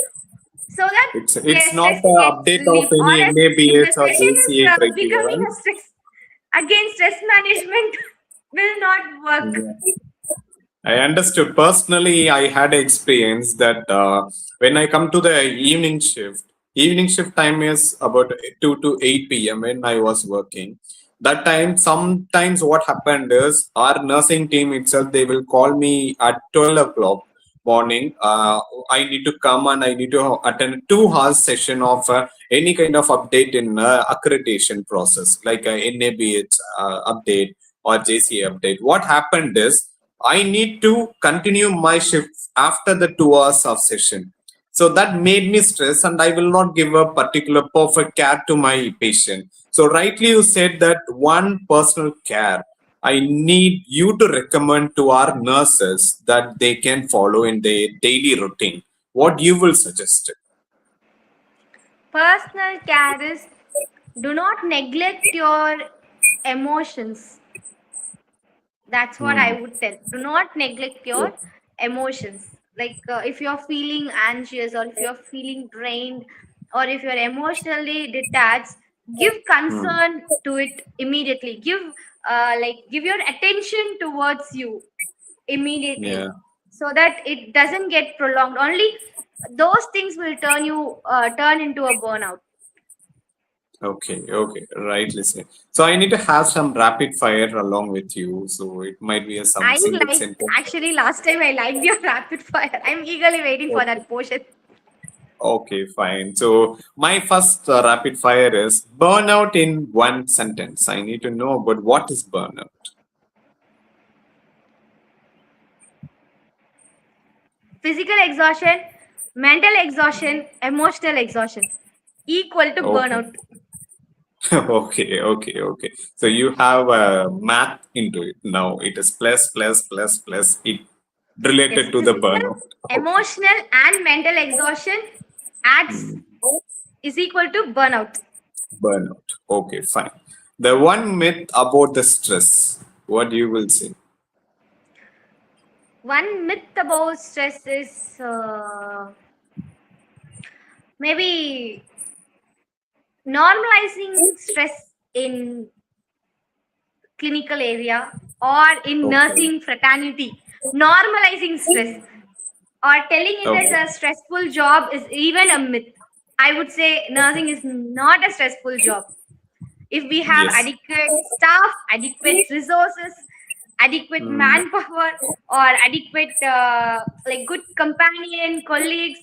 so that their It's not stress the gets update of relieved. Or any else, if the NABS or session is JCA becoming criteria, a stress, again stress management will not work. right? I understood. Personally, I had experience that when I come to the evening shift time is about 2 to 8 p.m. when I was working. That time, sometimes what happened is our nursing team itself, they will call me at 12 o'clock morning. I need to come and I need to attend a 2 hours session of any kind of update in accreditation process, like NABH update or JCA update. What happened is I need to continue my shift after the 2 hours of session. So that made me stress, and I will not give a particular perfect care to my patient. So rightly you said that one personal care I need you to recommend to our nurses that they can follow in their daily routine. What you will suggest? Personal care is, do not neglect your emotions. That's what I Hmm. would tell. Do not neglect your emotions. Like if you're feeling anxious, or if you're feeling drained, or if you're emotionally detached, give Hmm. concern to it immediately. Give your attention towards you immediately, Yeah. so that it doesn't get prolonged. Only those things will turn into a burnout. Okay, okay, right, listen. So I need to have some rapid fire along with you. So it might be a some I single like, sentence. actually last time I liked your rapid fire. I'm eagerly waiting for Okay, that portion. okay, fine. So my first rapid fire is burnout in one sentence. I need to know about what is burnout. Physical exhaustion, mental exhaustion, emotional exhaustion equal to Okay, burnout. okay, okay, okay. So you have math into it now. It is plus, plus, plus, plus. It Yes, related to the physical, burnout. Okay. emotional, and mental exhaustion adds Hmm. is equal to burnout. Burnout. Okay, fine. The one myth about the stress. What you will say? One myth about stress is maybe normalizing stress in clinical area or in Okay. nursing fraternity. Normalizing stress or telling it as Okay. a stressful job is even a myth. I would say nursing is not a stressful job. If we have Yes. adequate staff, adequate resources, adequate Mm. manpower, or adequate like good companion colleagues,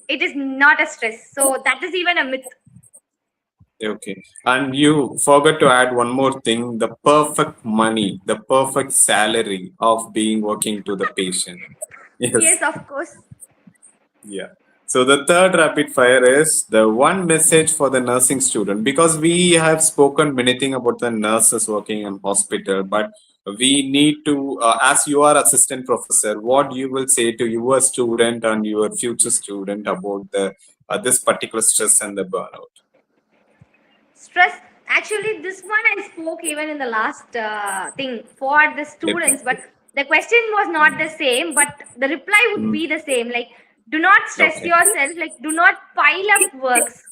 It is not a stress. So that is even a myth. Okay. And you forgot to add one more thing, the perfect money, the perfect salary of being working to the patient. Yes. Yes, of course. Yeah. So the third rapid fire is the one message for the nursing student, because we have spoken many things about the nurses working in hospital, but we need to, as you are assistant professor, what you will say to your student and your future student about the this particular stress and the burnout. Stress, actually this one I spoke even in the last thing for the students, but Episode. the question was not the same, but the reply would Mm. be the same, like do not stress Okay. yourself, like do not pile up works,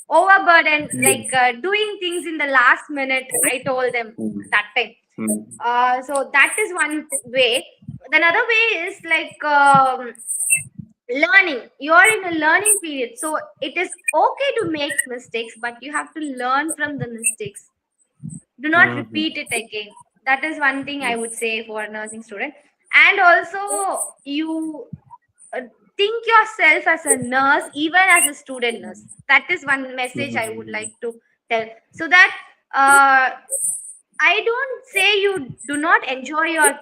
overburden, like Mm. doing things in the last minute, I told them Mm. that time. Mm. So that is one way. Another way is like learning. You're in a learning period, so it is okay to make mistakes, but you have to learn from the mistakes. Do not Mhm. repeat it again. That is one thing I would say for a nursing student. And also you uh, think yourself as a nurse even as a student nurse. That is one message I would Mhm. like to tell, so that uh, I don't say you do not enjoy your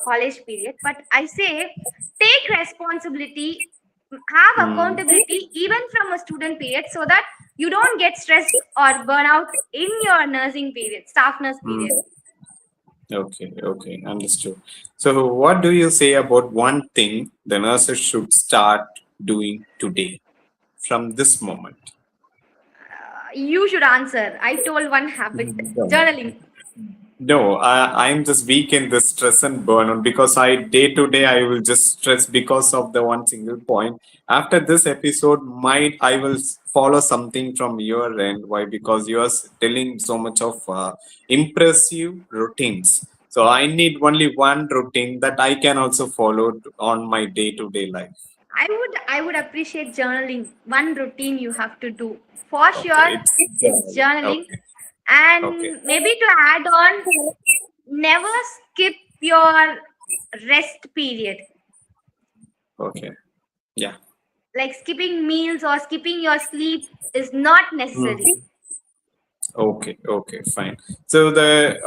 college period, but I say take responsibility, have Mm. accountability even from a student period, so that you don't get stressed or burn out in your nursing period, staff nurse Mm. period. Okay, okay, understood. So, what do you say about one thing the nurses should start doing today from this moment? You should answer. I told one habit, No, journaling. no, I'm just weak in this stress and burnout because I day to day I will just stress because of the one single point. After this episode, might I will follow something from your end. Why? Because you are telling so much of impressive routines. So I need only one routine that I can also follow on my day to day life. I would appreciate journaling. One routine you have to do for Okay, sure it's is journaling. okay, okay, And maybe to add on, never skip your rest period. okay, yeah. Like skipping meals or skipping your sleep is not necessary. Mm. Okay, okay, fine. So the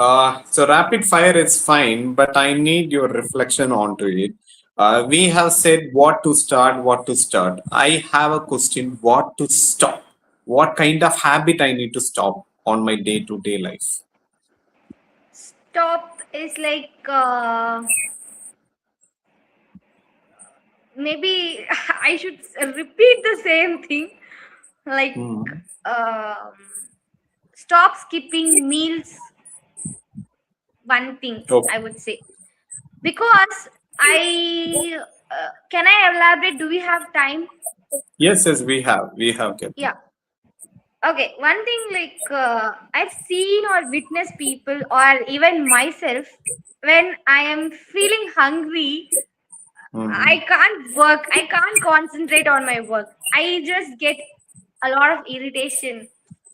so rapid fire is fine, but I need your reflection onto it. We have said what to start, what to start. I have a question: what to stop? What kind of habit I need to stop on my day-to-day life? Stop is like maybe I should repeat the same thing. Like Hmm. um, stop skipping meals. One thing Okay. I would say, because I can I elaborate? Do we have time? Yes, yes, we have, Kathy. Yeah. Okay. One thing like I've seen or witnessed people or even myself, when I am feeling hungry, Hmm. I can't work. I can't concentrate on my work. I just get a lot of irritation.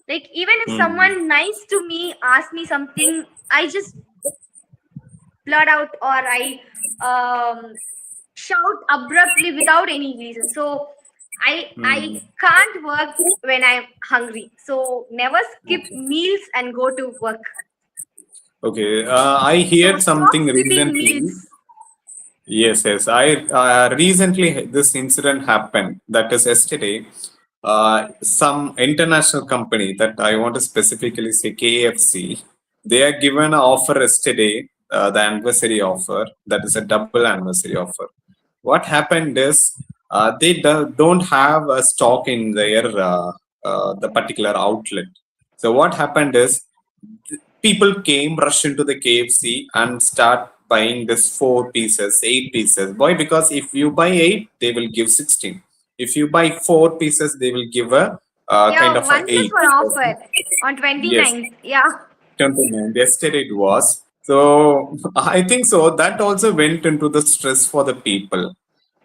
Like even if Hmm. someone nice to me asks me something, I just blurt out or I um, shout abruptly without any reason. So I Hmm. can't work when I'm hungry. So never skip Okay. meals and go to work. Okay. I So heard stop something skipping recently. meals. Yes, yes. I recently this incident happened. That is yesterday. Some international company that I want to specifically say KFC. They are given an offer yesterday, the anniversary offer. That is a double anniversary offer. What happened is they don't have a stock in their the particular outlet. So what happened is people came rush into the KFC and start buying this 4 pieces, 8 pieces. Why? Because if you buy 8, they will give 16. If you buy 4 pieces, they will give a kind Yeah, of a one plus 8. one offer on Yes, 29th. Yeah. 29. Yesterday it was. So I think so. That also went into the stress for the people.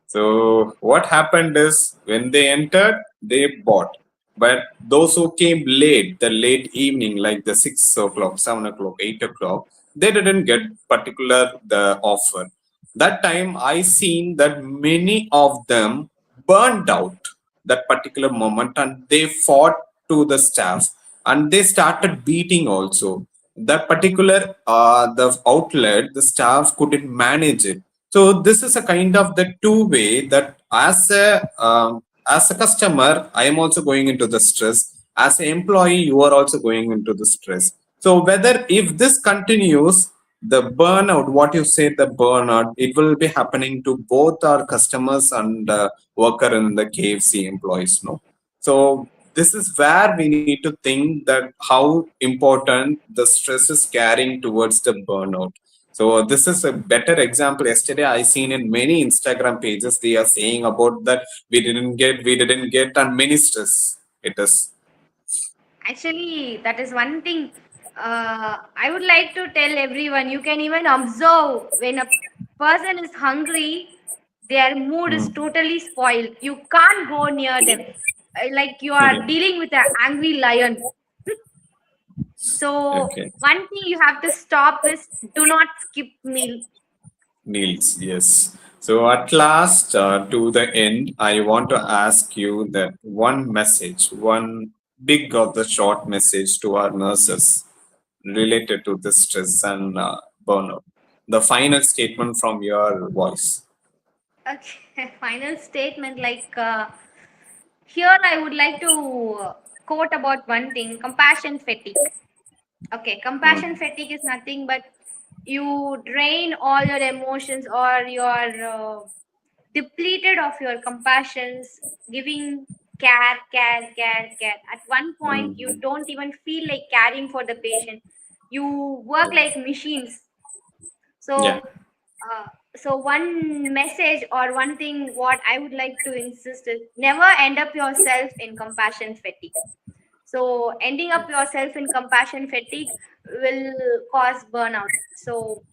So what happened is when they entered, they bought. But those who came late, the late evening, like the 6 o'clock, 7 o'clock, 8 o'clock, they didn't get particular the offer. That time I seen that many of them burned out. that particular moment, and they fought to the staff, and they started beating also that particular the outlet. The staff couldn't manage it. So this is a kind of the two way that as a customer, I am also going into the stress. As an employee, you are also going into the stress. So whether if this continues, the burnout, what you say, the burnout, it will be happening to both our customers and worker in the KFC employees. No, so this is where we need to think that how important the stress is carrying towards the burnout. So this is a better example. Yesterday, I seen in many Instagram pages they are saying about that we didn't get, and many stress. It is. Actually, that is one thing. I would like to tell everyone, you can even observe when a person is hungry, their mood is Mm. totally spoiled. You can't go near them. Like you are dealing with an angry lion. So, Okay. one thing you have to stop is do not skip meal. Niels, yes. So at last, to the end, I want to ask you that one message, one big of the short message to our nurses related to the stress and burnout. The final statement from your voice. Okay, final statement like here I would like to quote about one thing, compassion fatigue. Okay, compassion Mm. fatigue is nothing but you drain all your emotions or you're depleted of your compassions, giving care. At one point, you Mm. don't even feel like caring for the patient. You work like machines. Yeah. So, uh, so one message or one thing what I would like to insist is never end up yourself in compassion fatigue. So ending up yourself in compassion fatigue will cause burnout. So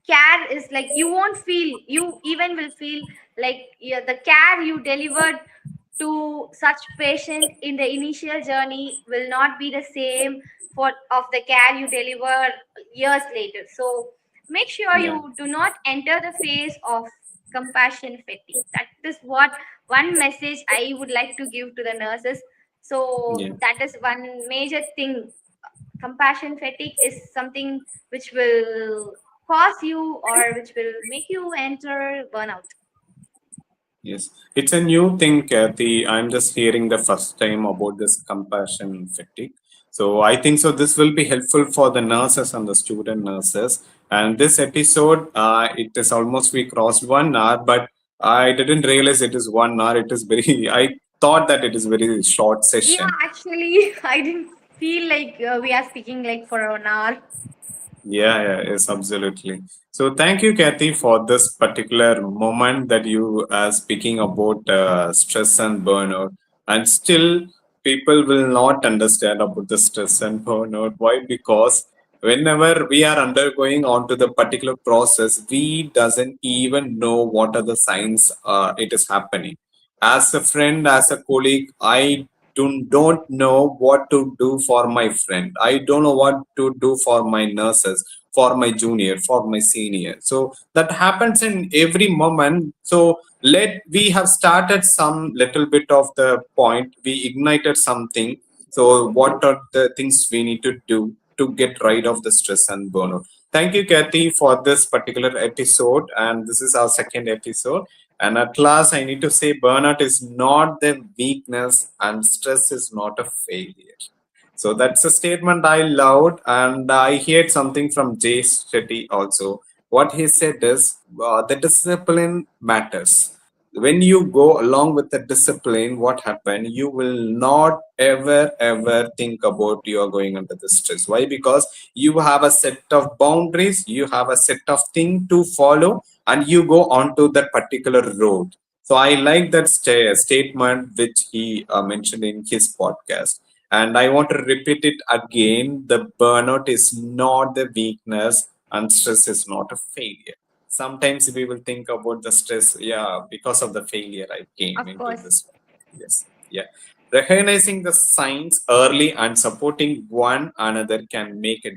care is like you won't feel, you even will feel like, yeah, the care you delivered to such patient in the initial journey will not be the same for of the care you deliver years later. So make sure Yeah. you do not enter the phase of compassion fatigue. That is what one message I would like to give to the nurses. So Yeah. that is one major thing. Compassion fatigue is something which will cause you or which will make you enter burnout. Yes, it's a new thing, Kathy. I'm just hearing the first time about this compassion fatigue. So I think so. This will be helpful for the nurses and the student nurses. And this episode, it is almost we crossed 1 hour, but I didn't realize it is 1 hour. It is very. I thought that it is very short Yeah, session. actually, I didn't feel like we are speaking like for an hour. Yeah, yes, absolutely. So thank you, Kathy, for this particular moment that you are speaking about stress and burnout. And still, people will not understand about the stress and burnout. Why? Because whenever we are undergoing onto the particular process, we doesn't even know what are the signs it is happening. As a friend, as a colleague, I don't know what to do for my friend. I don't know what to do for my nurses, for my junior, for my senior. So that happens in every moment. So let we have started some little bit of the point. We ignited something. So what are the things we need to do to get rid of the stress and burnout? Thank you, Kathy, for this particular episode. And this is our second episode. And at last, I need to say burnout is not the weakness and stress is not a failure. So that's a statement I loved. And I heard something from Jay Shetty also. What he said is the discipline matters. When you go along with the discipline, what happened? You will not ever think about you are going under the stress. Why? Because you have a set of boundaries, you have a set of things to follow, and you go onto that particular road. So I like that statement which he mentioned in his podcast. And I want to repeat it again. The burnout is not the weakness, and stress is not a failure. Sometimes we will think about the stress, yeah, because of the failure I came Of into course. this. Yes, yeah. Recognizing the signs early and supporting one another can make a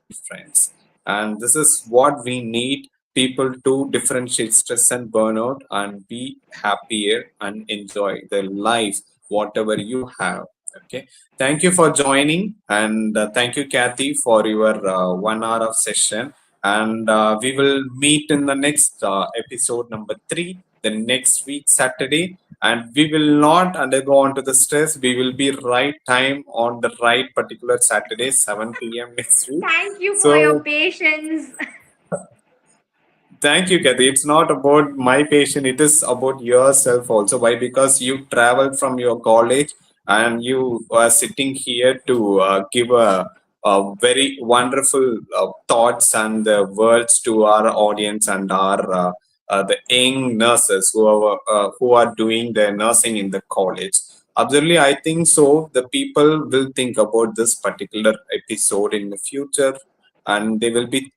difference. And this is what we need people to differentiate stress and burnout and be happier and enjoy their life, whatever you have. Okay. Thank you for joining, and thank you, Kathy, for your 1 hour of session. And we will meet in the next episode number 3, the next week, Saturday. And we will not undergo onto the stress. We will be right time on the right particular Saturday, 7 p.m. next week. Thank you for your So patience. thank you, Kathy. It's not about my patient, it is about yourself also. Why? Because you traveled from your college and you are sitting here to give a very wonderful thoughts and words to our audience and our the young nurses who are doing their nursing in the college. Absolutely, I think so. The people will think about this particular episode in the future, and they will be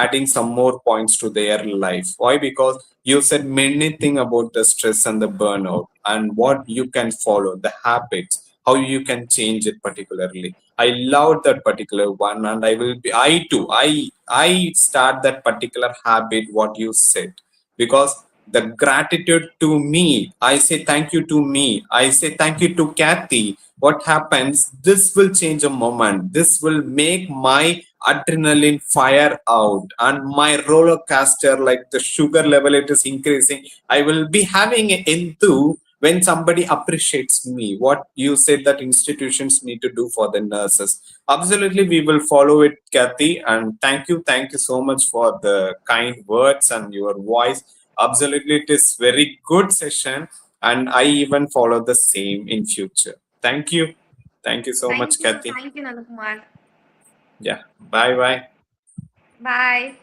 adding some more points to their life. Why? Because you said many things about the stress and the burnout and what you can follow, the habits, how you can change it particularly. I love that particular one, and I will be, I too, I start that particular habit what you said, because the gratitude to me, I say thank you to me, I say thank you to Kathy. What happens, this will change a moment, this will make my adrenaline fire out, and my roller coaster, like the sugar level, it is increasing. I will be having an enthuse when somebody appreciates me. What you said that institutions need to do for the nurses, absolutely we will follow it, Kathy. And thank you so much for the kind words and your voice. Absolutely, it is very good session, and I even follow the same in future. Thank you so much, Kathy. Thank you, Nanakumar. Yeah, bye bye. Bye.